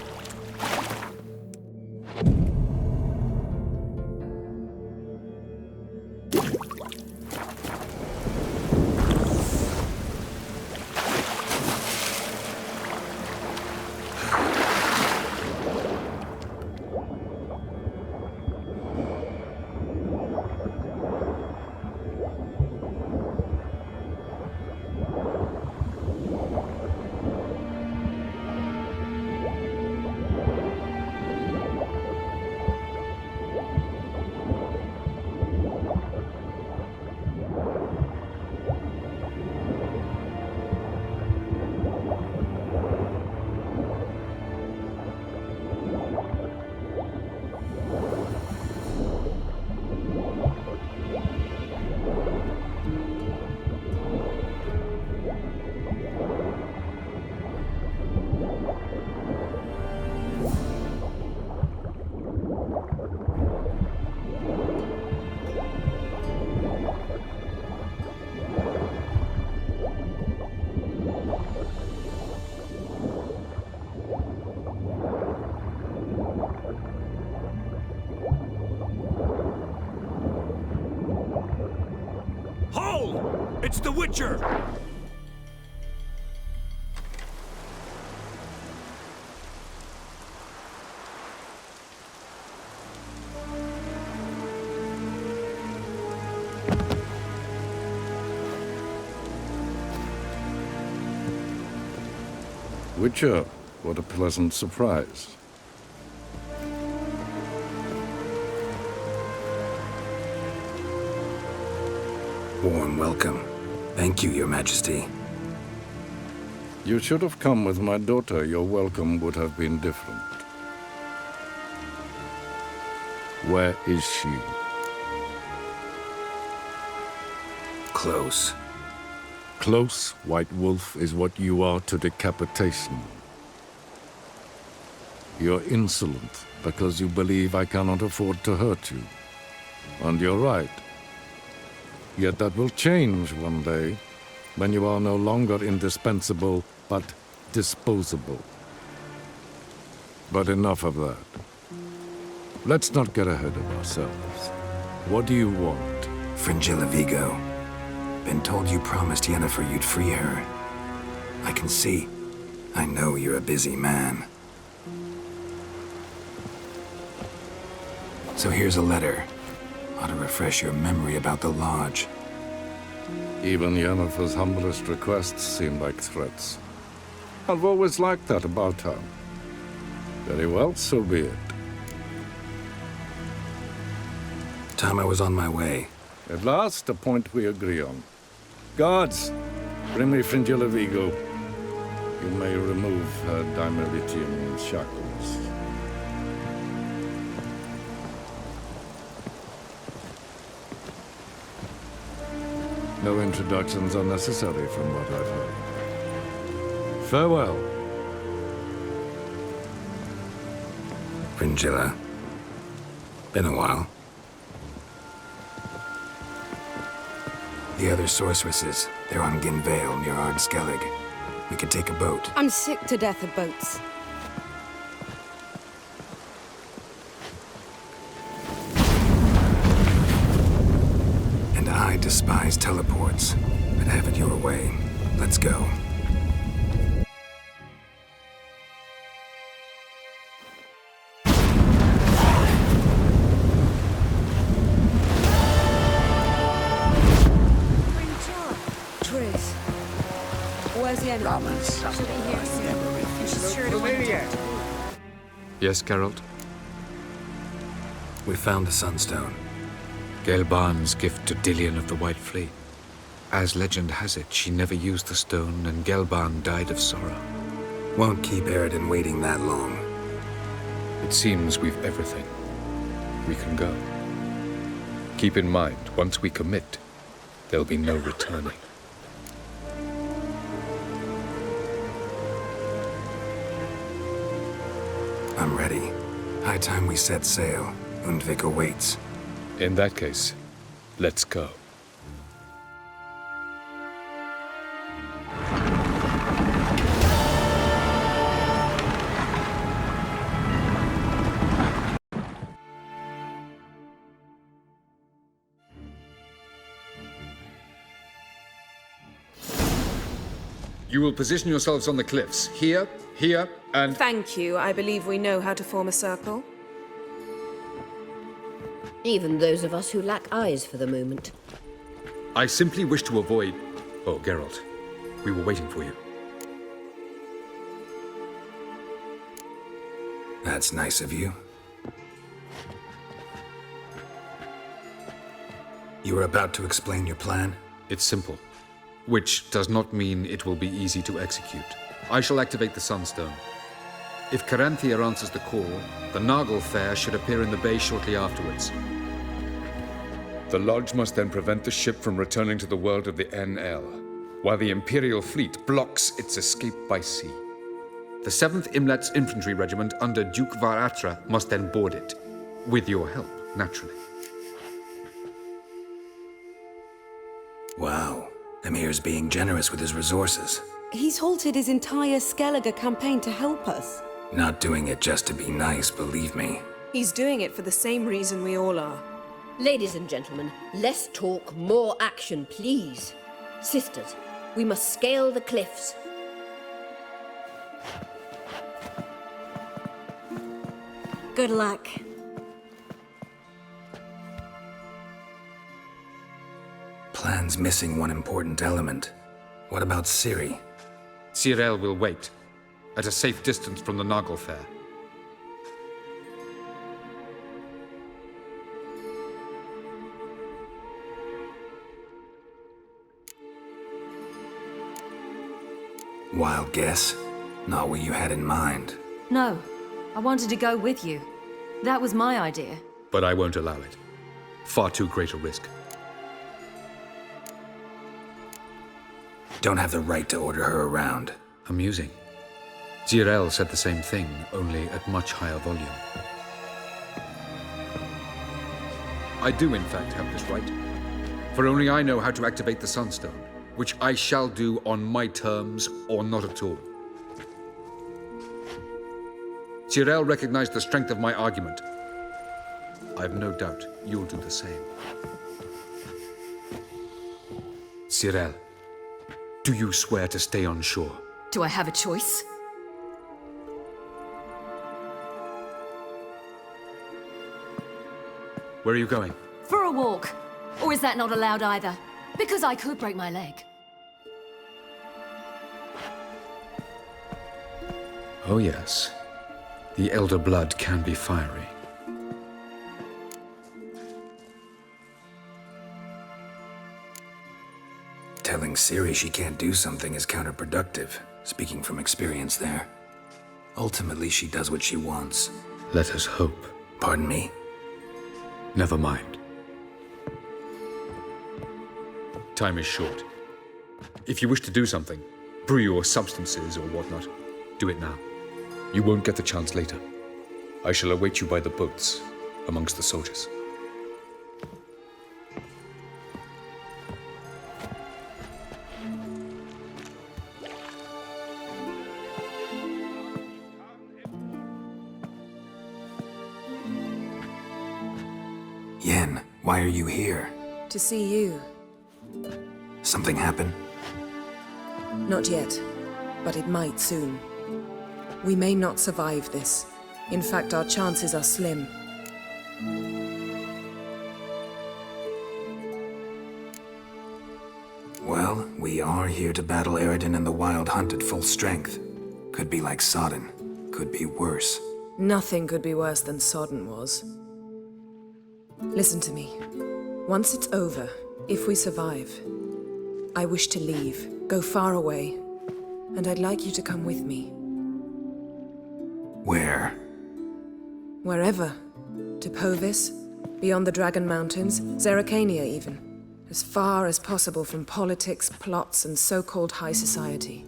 Hold! It's the Witcher! Witcher, what a pleasant surprise. Warm welcome. Thank you, Your Majesty. You should have come with my daughter. Your welcome would have been different. Where is she? Close. Close, White Wolf, is what you are to decapitation. You're insolent because you believe I cannot afford to hurt you. And you're right. Yet that will change one day, when you are no longer indispensable, but disposable. But enough of that. Let's not get ahead of ourselves. What do you want? Fringilla Vigo. Been told you promised Yennefer you'd free her. I can see. I know you're a busy man. So here's a letter. Ought to refresh your memory about the Lodge. Even Yennefer's humblest requests seem like threats. I've always liked that about her. Very well, so be it. Time I was on my way. At last, a point we agree on. Guards, bring me Fringilla Vigo. You may remove her Dimeritium shackles. No introductions are necessary from what I've heard. Farewell. Fringilla. Been a while. The other sorceresses, they're on Ginvale near Ard Skellig. We could take a boat. I'm sick to death of boats. And I despise teleports. But have it your way. Let's go. Tris. Where's the enemy? She'll be here soon. And she's sure to want to talk to me. Yes, Geralt? We found the Sunstone. Gelban's gift to Dillion of the White Fleet. As legend has it, she never used the stone, and Gelban died of sorrow. Won't keep Eridan waiting that long. It seems we've everything. We can go. Keep in mind, once we commit, there'll be no returning. I'm ready. High time we set sail. Undvik awaits. In that case, let's go. You will position yourselves on the cliffs. Here, here, and... Thank you. I believe we know how to form a circle. Even those of us who lack eyes for the moment. I simply wish to avoid... Oh, Geralt. We were waiting for you. That's nice of you. You were about to explain your plan? It's simple. Which does not mean it will be easy to execute. I shall activate the Sunstone. If Caranthea answers the call, the Naglfar should appear in the bay shortly afterwards. The Lodge must then prevent the ship from returning to the world of the NL, while the Imperial fleet blocks its escape by sea. The 7th Imlet's Infantry Regiment under Duke Varatra must then board it. With your help, naturally. Wow. Emir's being generous with his resources. He's halted his entire Skellige campaign to help us. Not doing it just to be nice, believe me. He's doing it for the same reason we all are. Ladies and gentlemen, less talk, more action, please. Sisters, we must scale the cliffs. Good luck. Plan's missing one important element. What about Ciri? Ciri'yi will wait, at a safe distance from the Naglfar. Wild guess? Not what you had in mind. No, I wanted to go with you. That was my idea. But I won't allow it. Far too great a risk. Don't have the right to order her around. Amusing. Ciri'yi said the same thing, only at much higher volume. I do, in fact, have this right. For only I know how to activate the Sunstone, which I shall do on my terms or not at all. Ciri'yi recognized the strength of my argument. I've no doubt you'll do the same. Ciri'yi, do you swear to stay on shore? Do I have a choice? Where are you going? For a walk. Or is that not allowed either? Because I could break my leg. Oh yes. The elder blood can be fiery. Telling Ciri she can't do something is counterproductive, speaking from experience there. Ultimately, she does what she wants. Let us hope. Pardon me? Never mind. Time is short. If you wish to do something, brew your substances or whatnot, do it now. You won't get the chance later. I shall await you by the boats, amongst the soldiers. Yen, why are you here? To see you. Something happen? Not yet, but it might soon. We may not survive this. In fact, our chances are slim. Well, we are here to battle Eredin and the Wild Hunt at full strength. Could be like Sodden. Could be worse. Nothing could be worse than Sodden was. Listen to me. Once it's over, if we survive, I wish to leave, go far away, and I'd like you to come with me. Where? Wherever. To Povis, beyond the Dragon Mountains, Zeracania even. As far as possible from politics, plots, and so-called high society.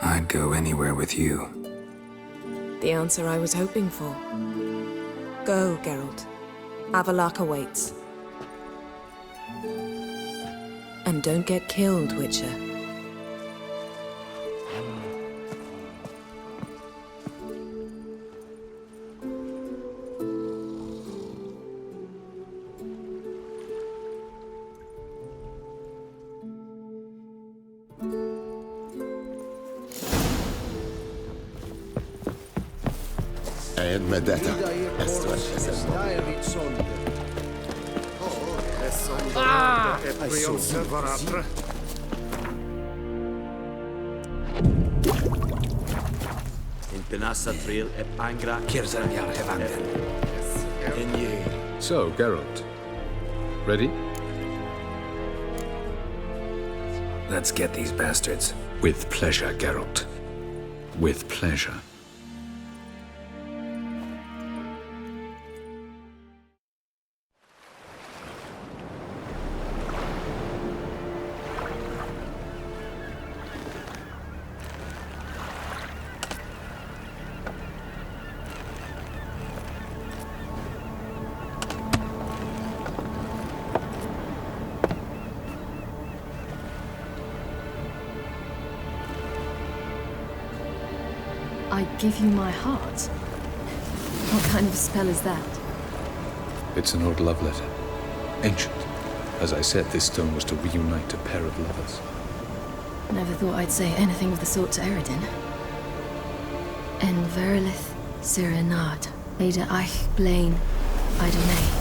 I'd go anywhere with you. The answer I was hoping for. Go, Geralt. Avallac'h awaits. And don't get killed, Witcher. So, Geralt. Ready? Let's get these bastards. With pleasure, Geralt. With pleasure. I give you my heart? What kind of spell is that? It's an old love letter. Ancient. As I said, this stone was to reunite a pair of lovers. Never thought I'd say anything of the sort to Eredin. En verilith Ciri'nad, Ada eich blaen, Idonei.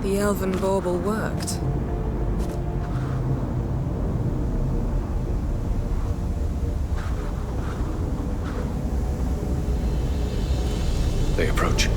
The elven bauble worked. They approach.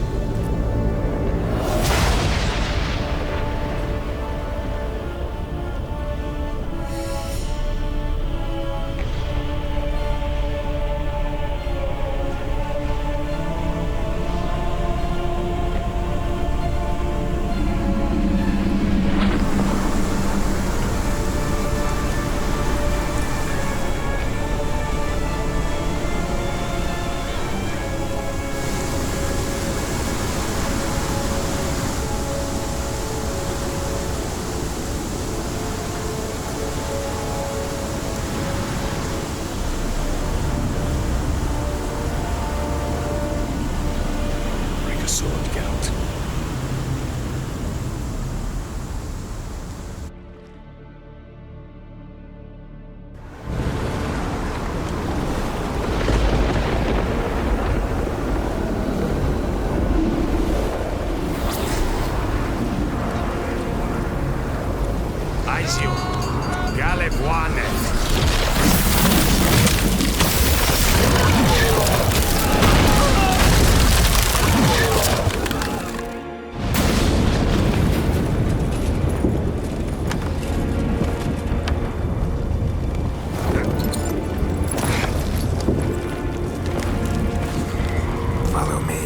Follow me.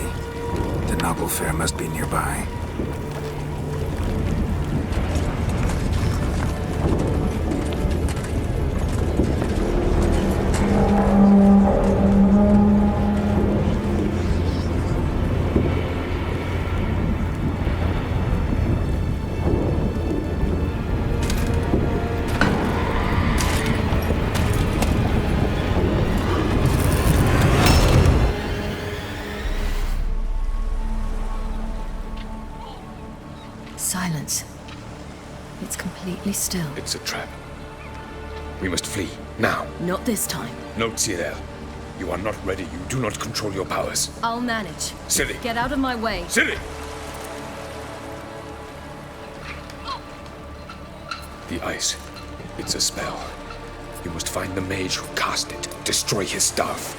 The noble fair must be nearby. Silence. It's completely still. It's a trap. We must flee, now. Not this time. No, Ciri'yi. You are not ready. You do not control your powers. I'll manage. Ciri! Get out of my way. Ciri! The ice. It's a spell. You must find the mage who cast it. Destroy his staff.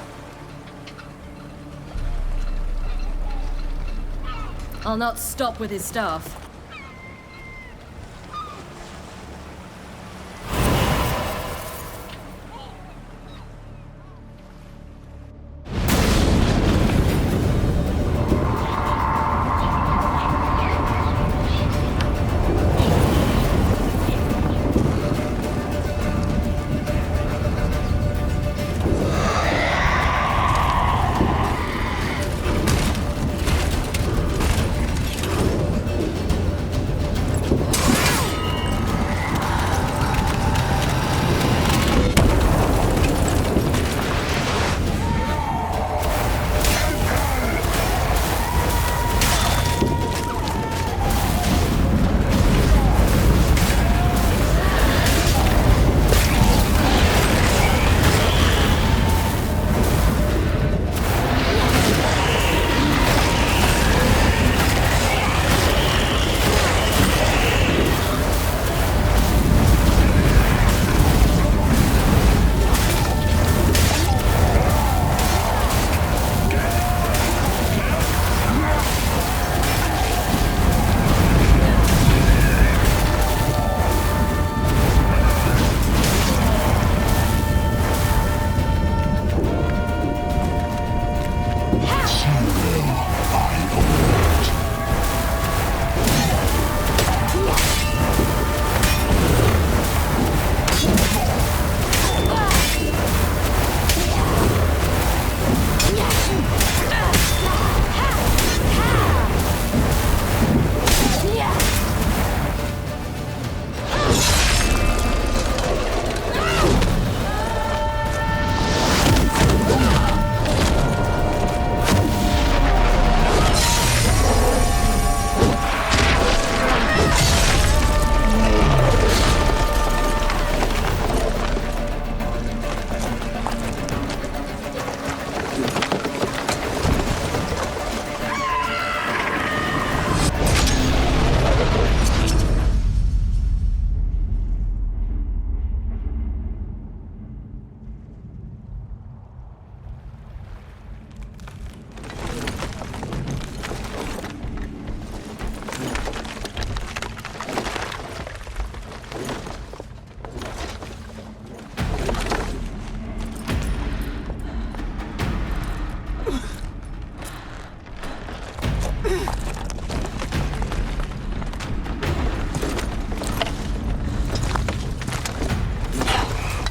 I'll not stop with his staff.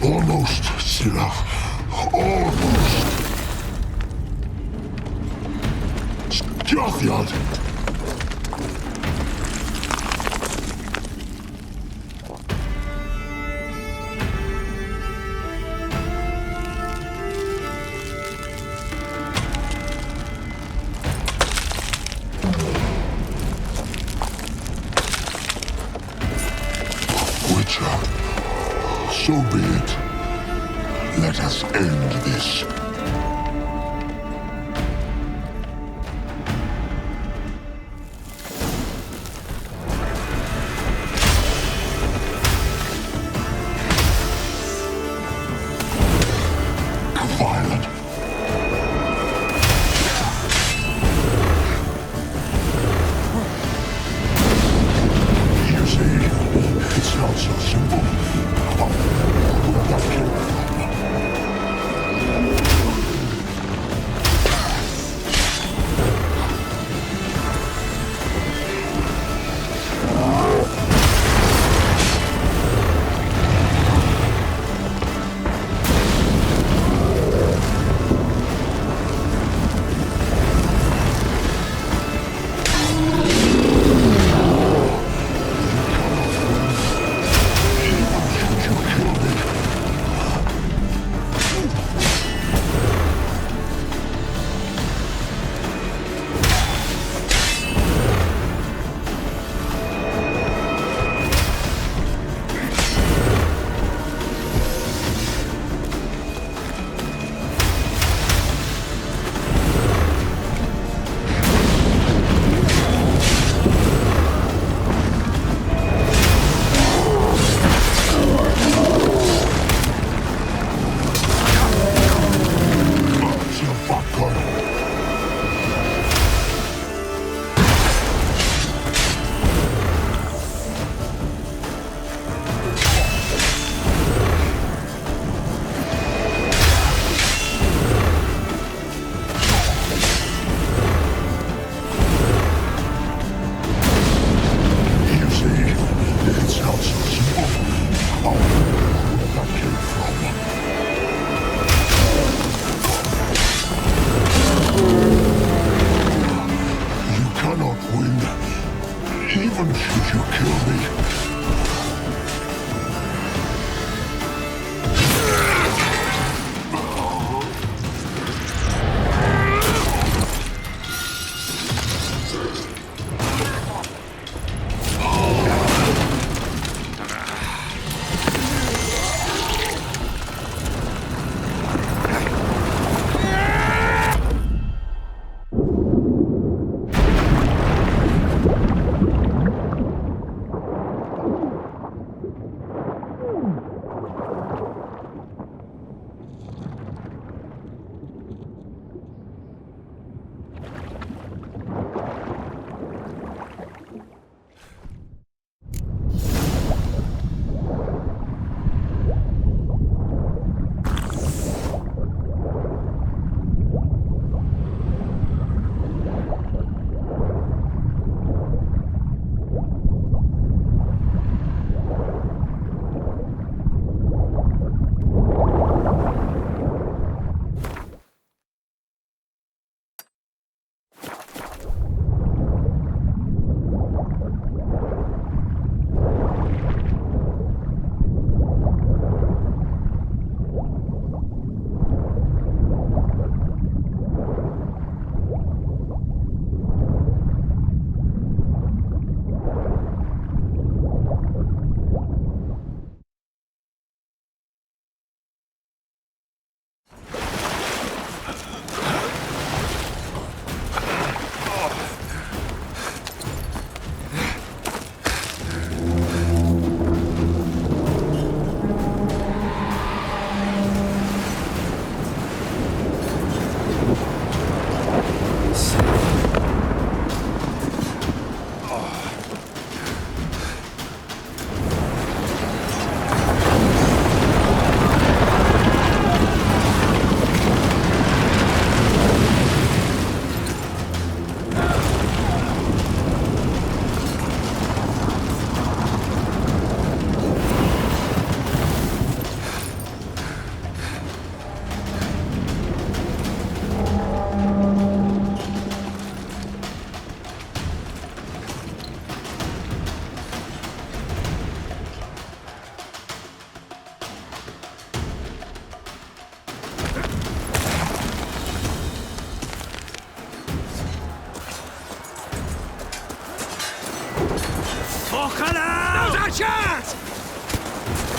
Almost, Ciri. Almost. Scafiad. So be it. Let us end this. Violent. You see, it's not so simple. often should you kill me?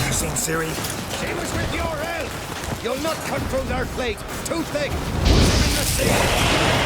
You seen Ciri? She was with your elf! You'll not cut through their plate! Too thick! Put them in the sea!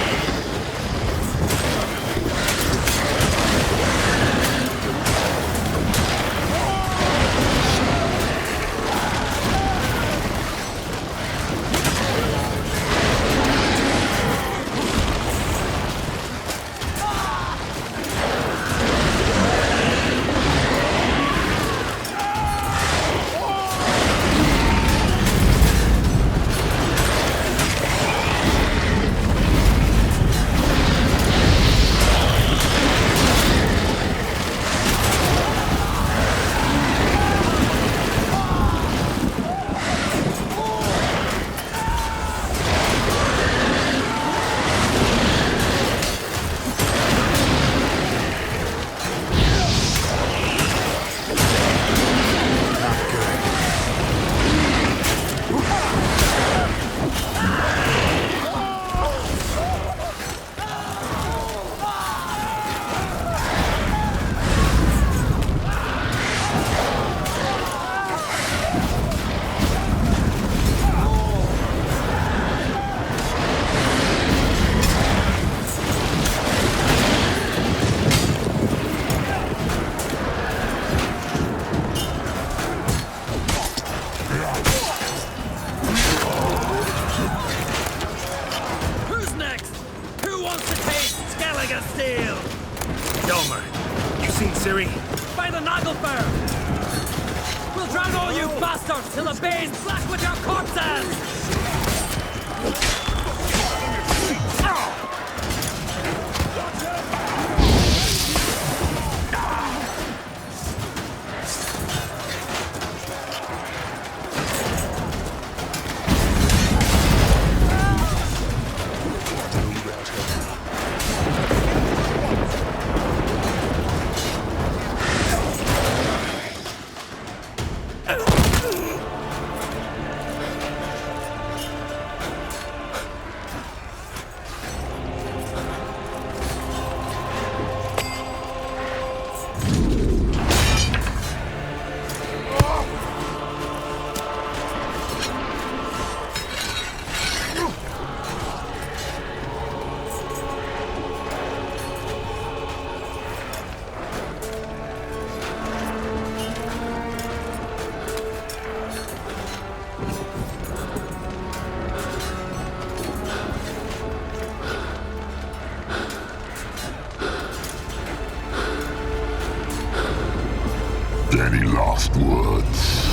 Any last words?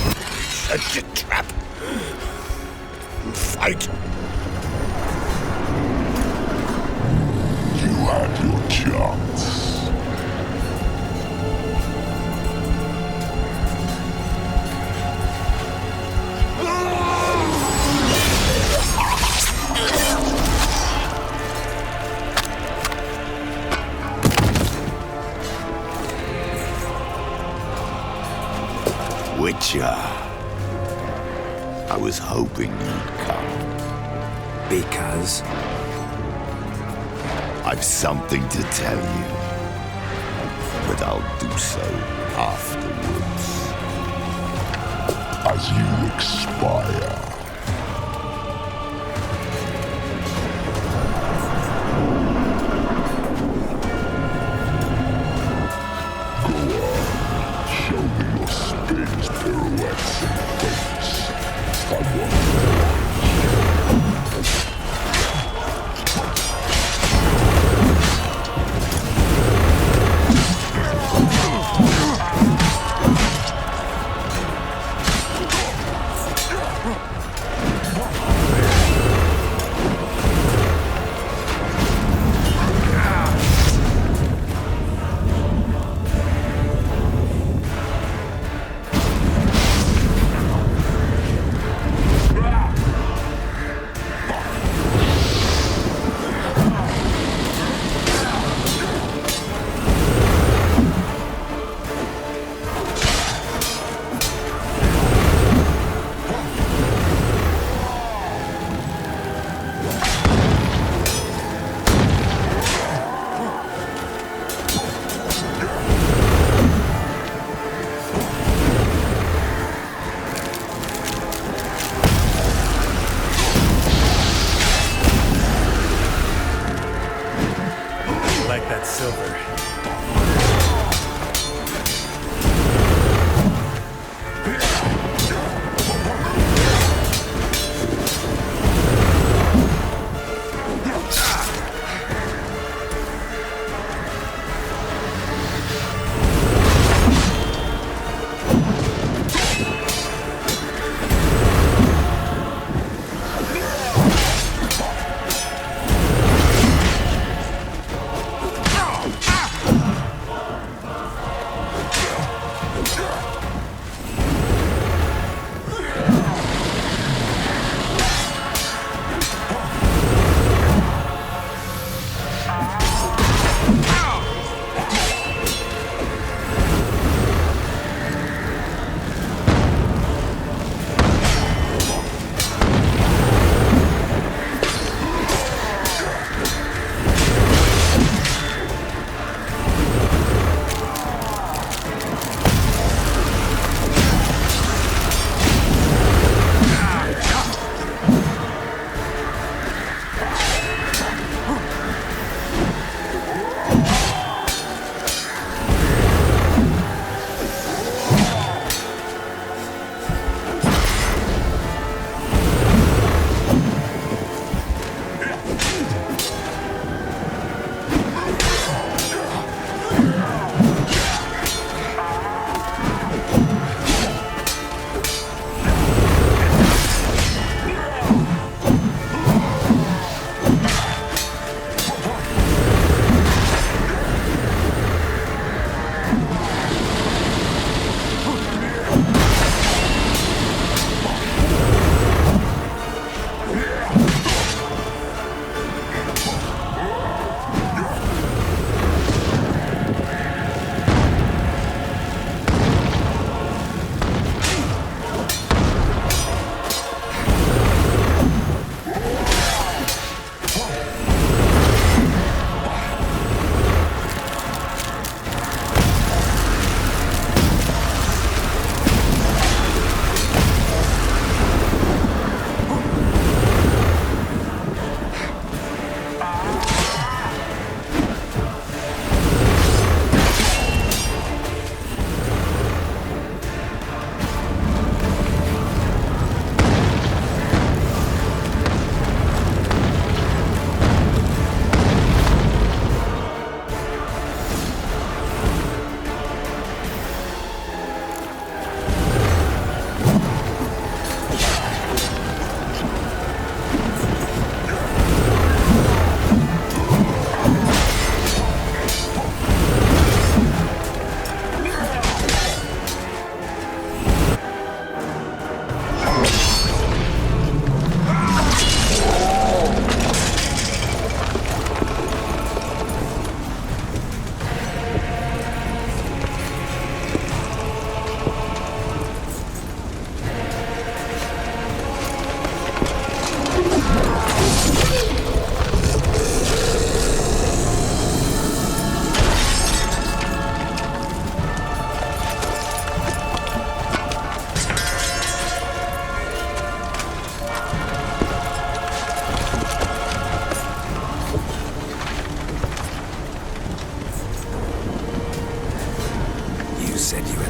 Shut your trap. Fight. You had your chance. Witcher. I was hoping you'd come. Because? I've something to tell you. But I'll do so afterwards. As you expire. Show me your spins, pirouettes, and fakes. I want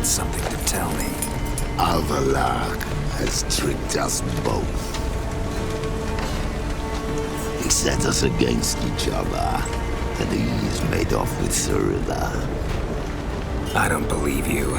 got something to tell me. Avallac'h has tricked us both. He set us against each other, and he's made off with Ciri'yi. I don't believe you.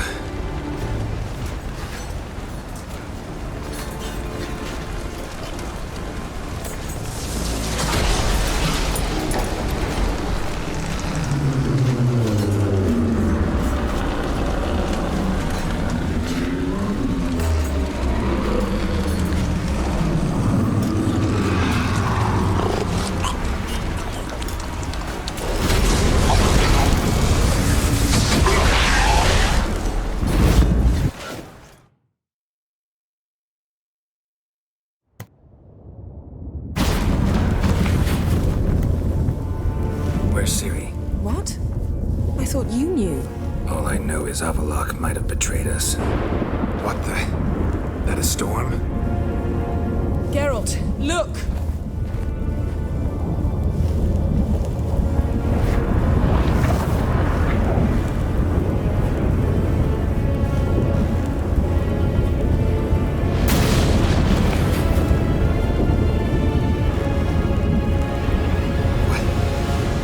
Where's Ciri? What? I thought you knew. All I know is Avallac'h might have betrayed us. What the? That a storm? Geralt, look!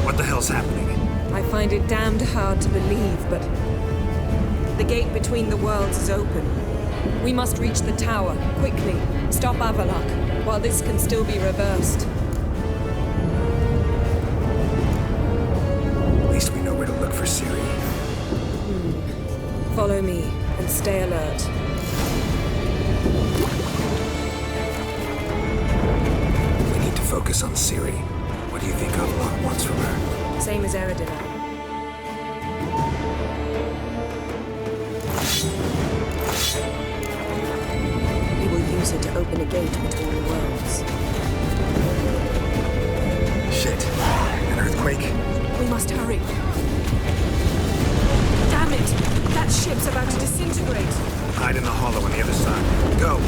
What the hell's happening? I find it damned hard to believe, but the gate between the worlds is open. We must reach the tower, quickly. Stop Avallac'h, while this can still be reversed. At least we know where to look for Ciri. Follow me, and stay alert. We need to focus on Ciri. What do you think Avallac'h wants from her? Same as Eredin. He will use it to open a gate between the worlds. Shit. An earthquake? We must hurry. Damn it! That ship's about to disintegrate. Hide in the hollow on the other side. Go!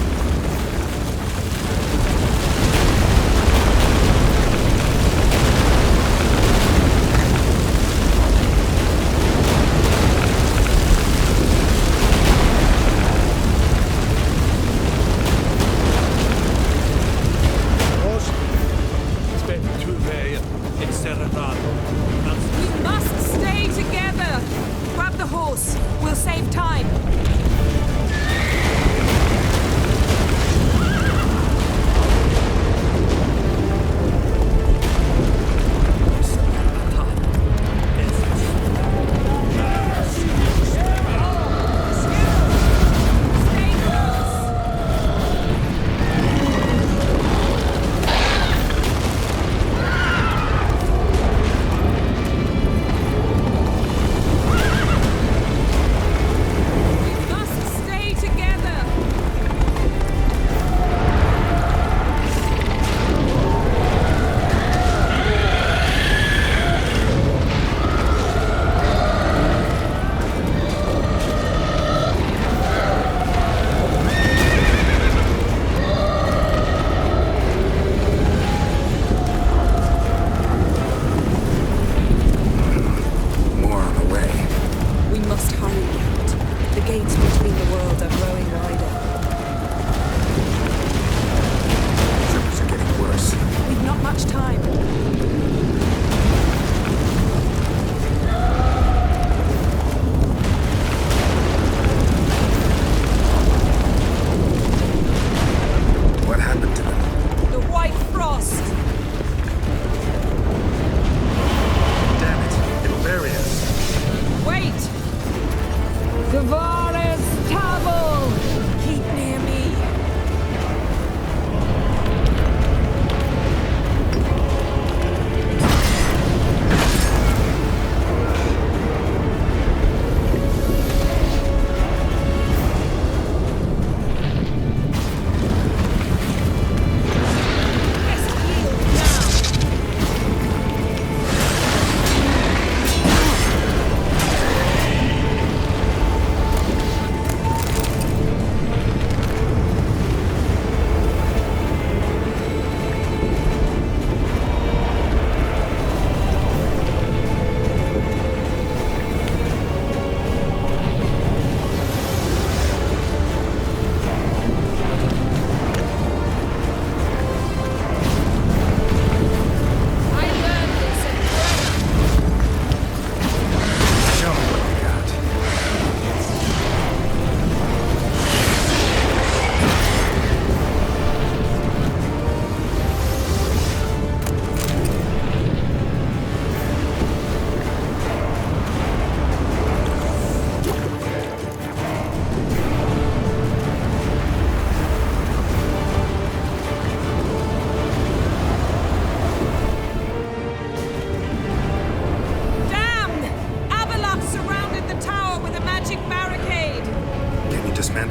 We must stay together! Grab the horse. We'll save time.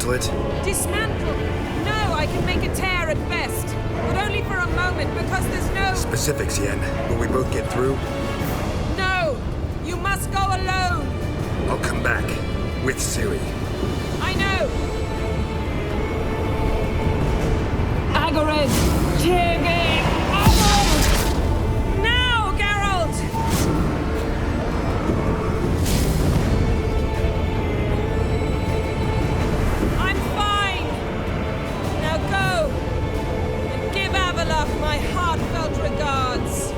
slit? Dismantle! No, I can make a tear at best. But only for a moment, because there's no... Specifics, Yen. Will we both get through? No! You must go alone! I'll come back. With Ciri. I know! Agared! Tige! Agared! Now, Geralt! I'm fine! Now go! And give Avalok my heartfelt regards!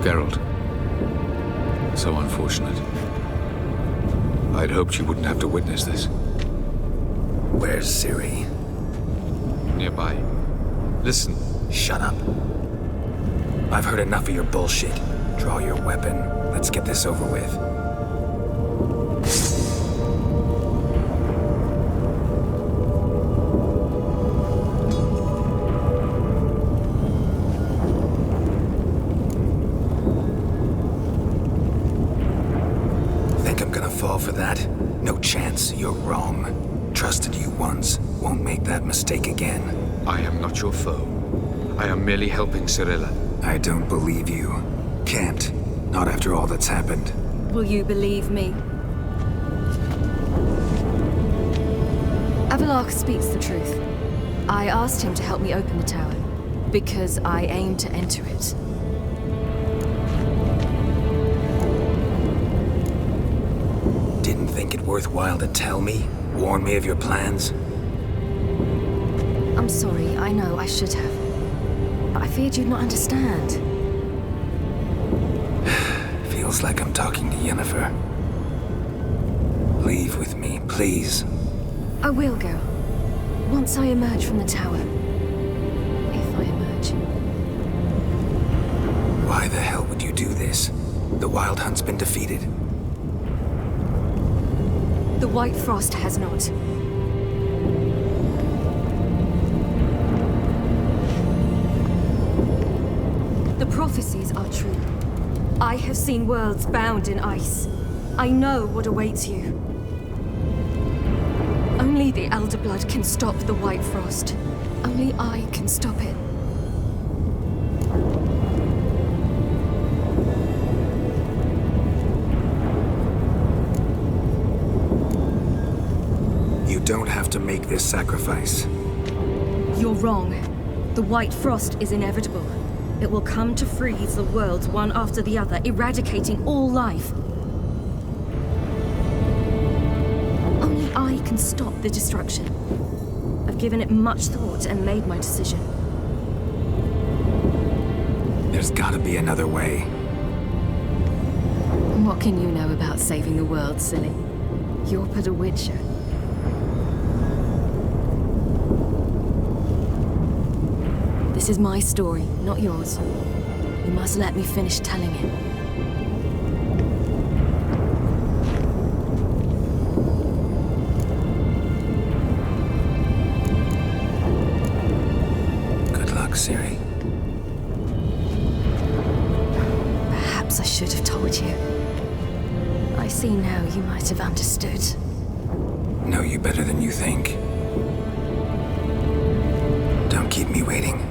Geralt. So unfortunate. I'd hoped you wouldn't have to witness this. Where's Ciri? Nearby. Listen. Shut up. I've heard enough of your bullshit. Draw your weapon. Let's get this over with. Think I'm gonna fall for that? No chance. You're wrong. Trusted you once. Won't make that mistake again. I am not your foe. I am merely helping Cirilla. I don't believe you. Can't. Not after all that's happened. Will you believe me? Avalok speaks the truth. I asked him to help me open the tower, because I aim to enter it. Didn't think it worthwhile to tell me? Warn me of your plans? I'm sorry, I know I should have. But I feared you'd not understand. Feels like I'm talking to Yennefer. Leave with me, please. I will go. Once I emerge from the tower. If I emerge. Why the hell would you do this? The Wild Hunt's been defeated. The White Frost has not. The prophecies are true. I have seen worlds bound in ice. I know what awaits you. Only the Elder Blood can stop the White Frost. Only I can stop it. You don't have to make this sacrifice. You're wrong. The White Frost is inevitable. It will come to freeze the worlds one after the other, eradicating all life. Only I can stop the destruction. I've given it much thought and made my decision. There's gotta be another way. What can you know about saving the world, silly? You're but a witcher. This is my story, not yours. You must let me finish telling it. Good luck, Ciri. Perhaps I should have told you. I see now you might have understood. Know you better than you think. Don't keep me waiting.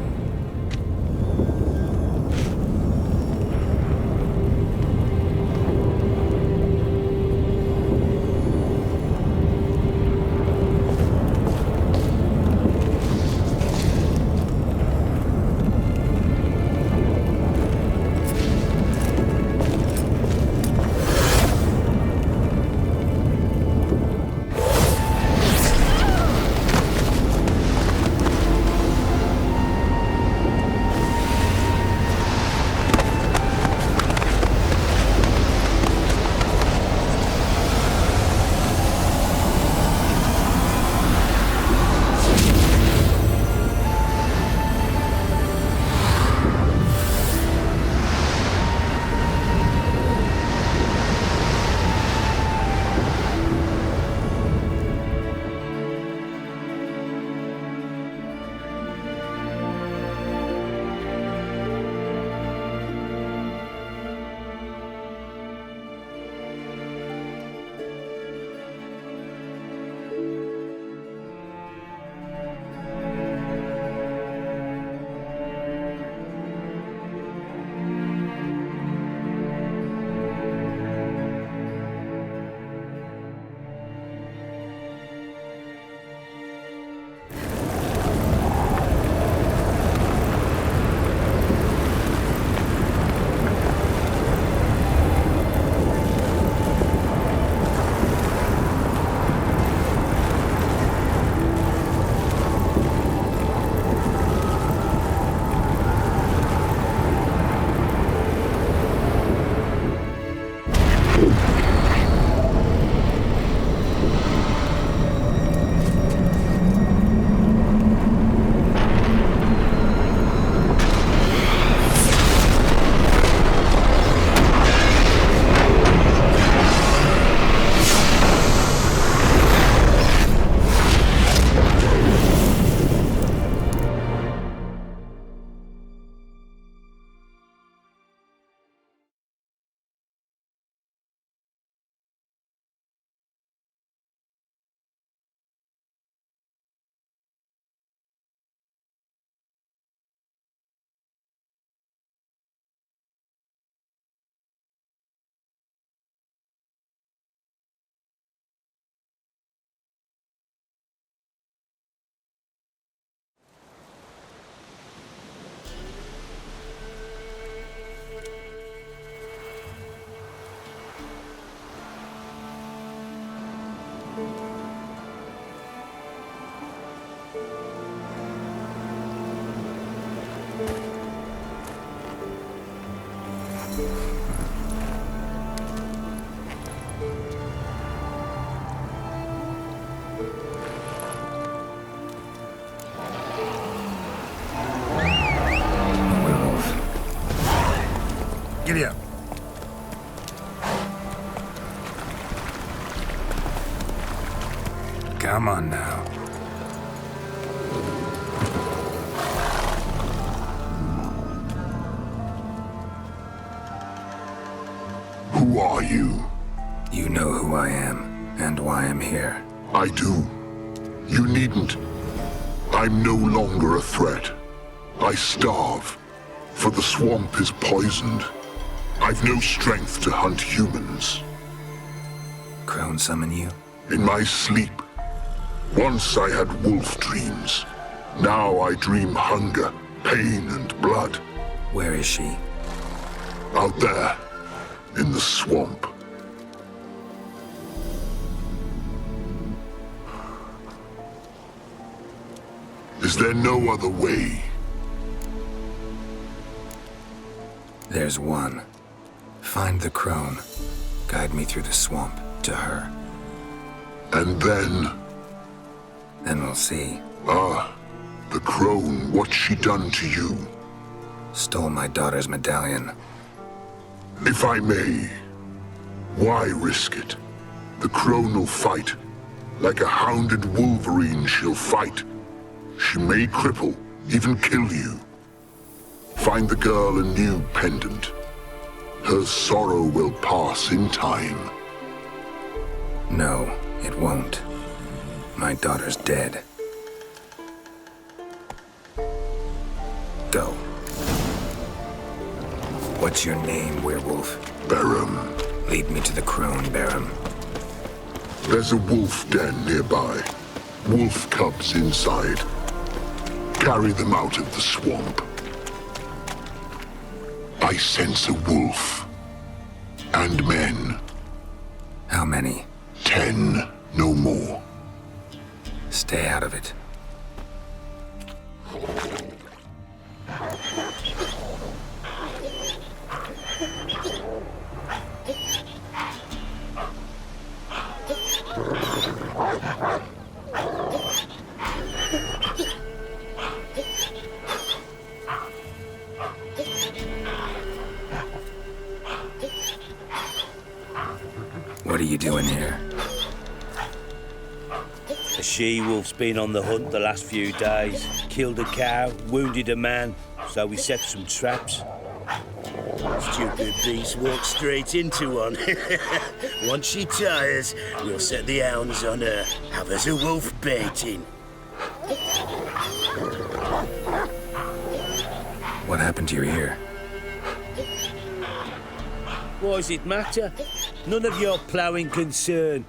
Giddy up. Come on now. Who are you? You know who I am, and why I'm here. I do. You needn't. I'm no longer a threat. I starve, for the swamp is poisoned. I've no strength to hunt humans. Crone summon you? In my sleep. Once I had wolf dreams. Now I dream hunger, pain, and blood. Where is she? Out there, in the swamp. Is there no other way? There's one. Find the crone. Guide me through the swamp to her. And then? Then we'll see. Ah, the crone, what's she done to you? Stole my daughter's medallion. If I may, why risk it? The crone will fight. Like a hounded wolverine, she'll fight. She may cripple, even kill you. Find the girl a new pendant. Her sorrow will pass in time. No, it won't. My daughter's dead. Go. What's your name, werewolf? Barum. Lead me to the crone, Barum. There's a wolf den nearby. Wolf cubs inside. Carry them out of the swamp. I sense a wolf. And men. How many? 10, no more. Stay out of it. What are you doing here? The she-wolf's been on the hunt the last few days. Killed a cow, wounded a man, so we set some traps. Stupid beast walked straight into one. Once she tires, we'll set the hounds on her. Have us a wolf baiting. What happened to your ear? Why does it matter? None of your ploughing concern.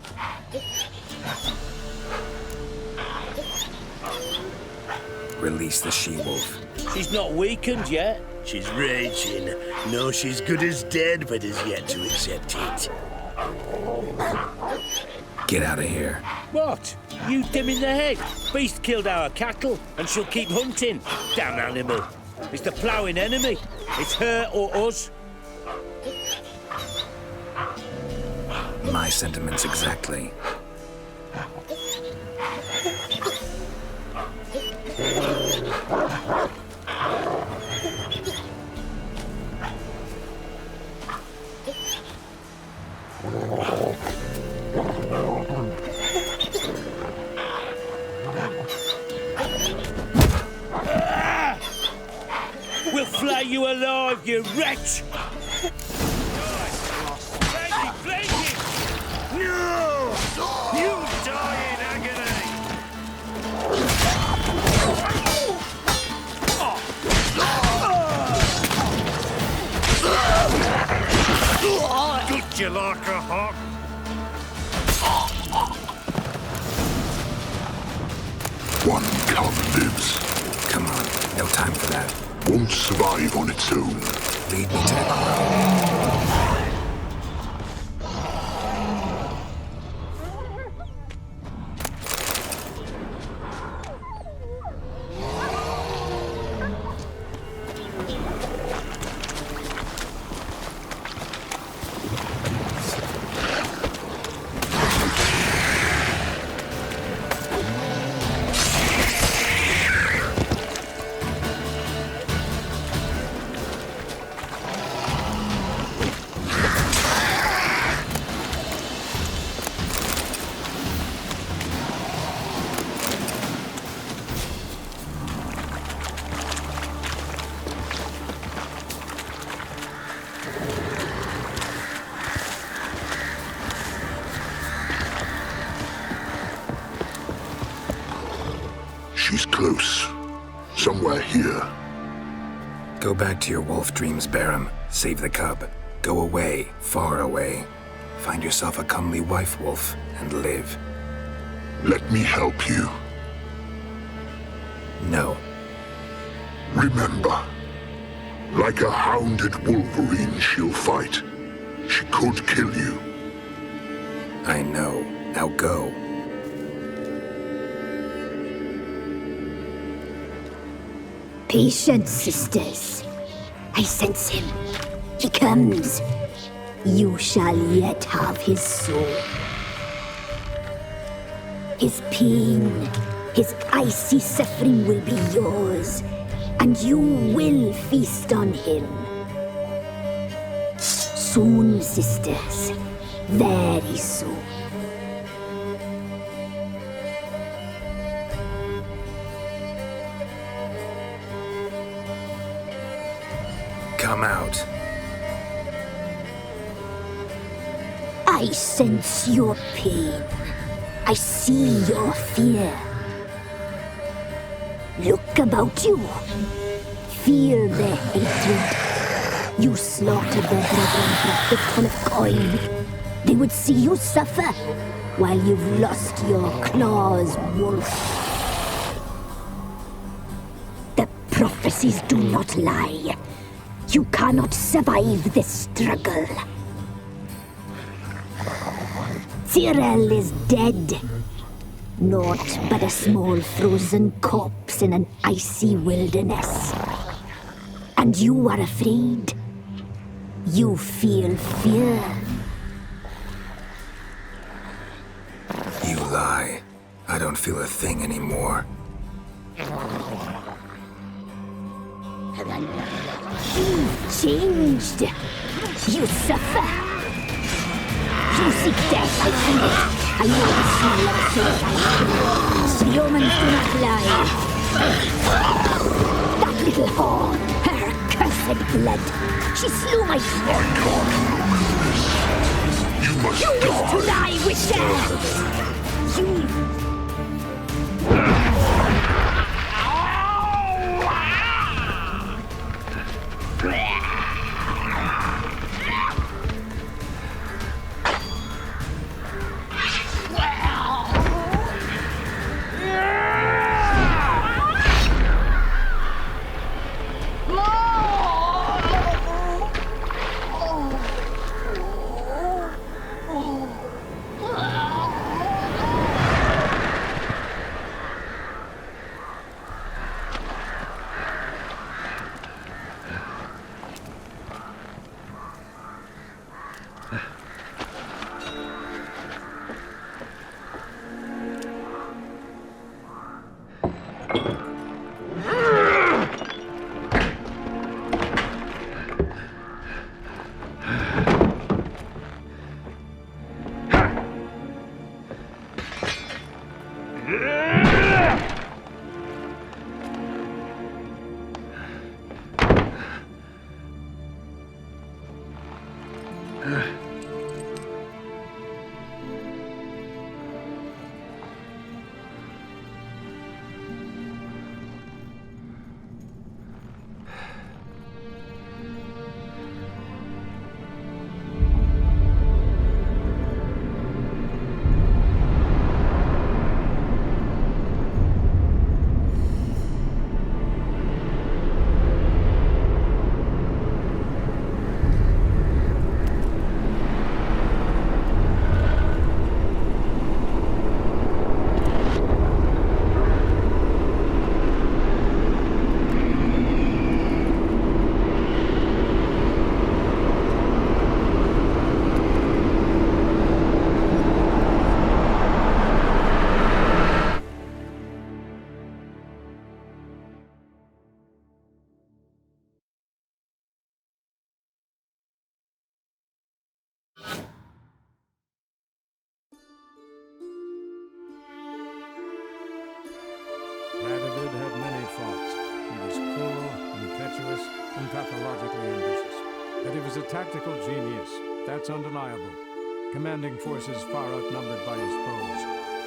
Release the she-wolf. She's not weakened yet. She's raging. No, she's good as dead, but has yet to accept it. Get out of here. What? You dim in the head? Beast killed our cattle, and she'll keep hunting. Damn animal. It's the ploughing enemy. It's her or us. My sentiments exactly. We'll flay you alive, you wretch! No! You die in agony! Good you like a hawk? One cub lives. Come on, no time for that. Won't survive on its own. Lead me to the crone. close. Somewhere here. Go back to your wolf dreams, Barum. Save the cub. Go away, far away. Find yourself a comely wife wolf and live. Let me help you. No. Remember, like a hounded wolverine she'll fight. She could kill you. I know. Now go. Patience, sisters. I sense him. He comes. You shall yet have his soul. His pain, his icy suffering will be yours, and you will feast on him. Soon, sisters. Very soon. Come out. I sense your pain. I see your fear. Look about you. Feel the hatred. You slaughtered their brethren for a fistful of coin. They would see you suffer while you've lost your claws, wolf. The prophecies do not lie. You cannot survive this struggle. Ciri'yi is dead. Naught but a small frozen corpse in an icy wilderness. And you are afraid. You feel fear. You lie. I don't feel a thing anymore. You've changed. You suffer. You seek death, I feel it. I know the smell of a soul. The omens do not lie. That little whore, her cursed blood. She slew my I can't look this. You must You wish to die. die with her. You... David had many faults. He was cruel, impetuous, and pathologically ambitious. But he was a tactical genius, that's undeniable. Commanding forces far outnumbered by his foes,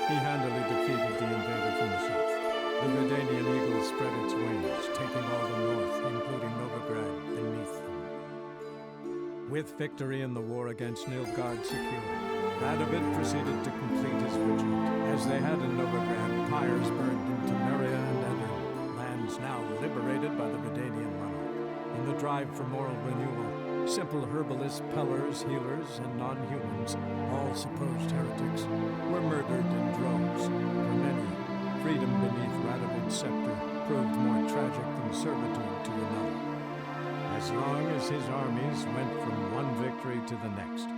he handily defeated the invader from the south. The Redanian eagle spread its wings, taking all the north, including Novigrad, beneath them. With victory in the war against Nilfgaard secured, Radovid proceeded to complete his ritual. As they had in Novigrad, pyres burned in Temeria and Eder, lands now liberated by the Redanian monarch. In the drive for moral renewal, simple herbalists, pellers, healers, and non-humans, all supposed heretics, were murdered in droves. For many, freedom beneath Radovid's scepter proved more tragic than servitude to another. As long as his armies went from one victory to the next,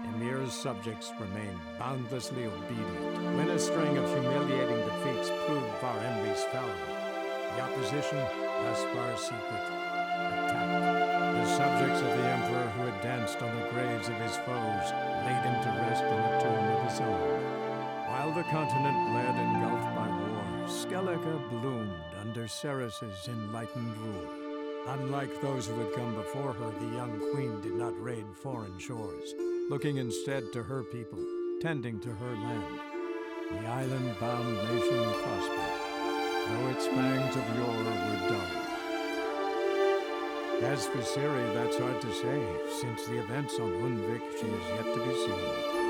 Emir's subjects remained boundlessly obedient. When a string of humiliating defeats proved Var Emre's failure, the opposition, thus far secret, attacked. The subjects of the Emperor who had danced on the graves of his foes laid him to rest in a tomb of his own. While the continent led engulfed by war, Skellige bloomed under Ceres's enlightened rule. Unlike those who had come before her, the young queen did not raid foreign shores, looking instead to her people, tending to her land. The island-bound nation prospered, though its fangs of yore were dull. As for Ciri, that's hard to say. Since the events on Undvik, she is yet to be seen.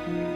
Ciri'yi.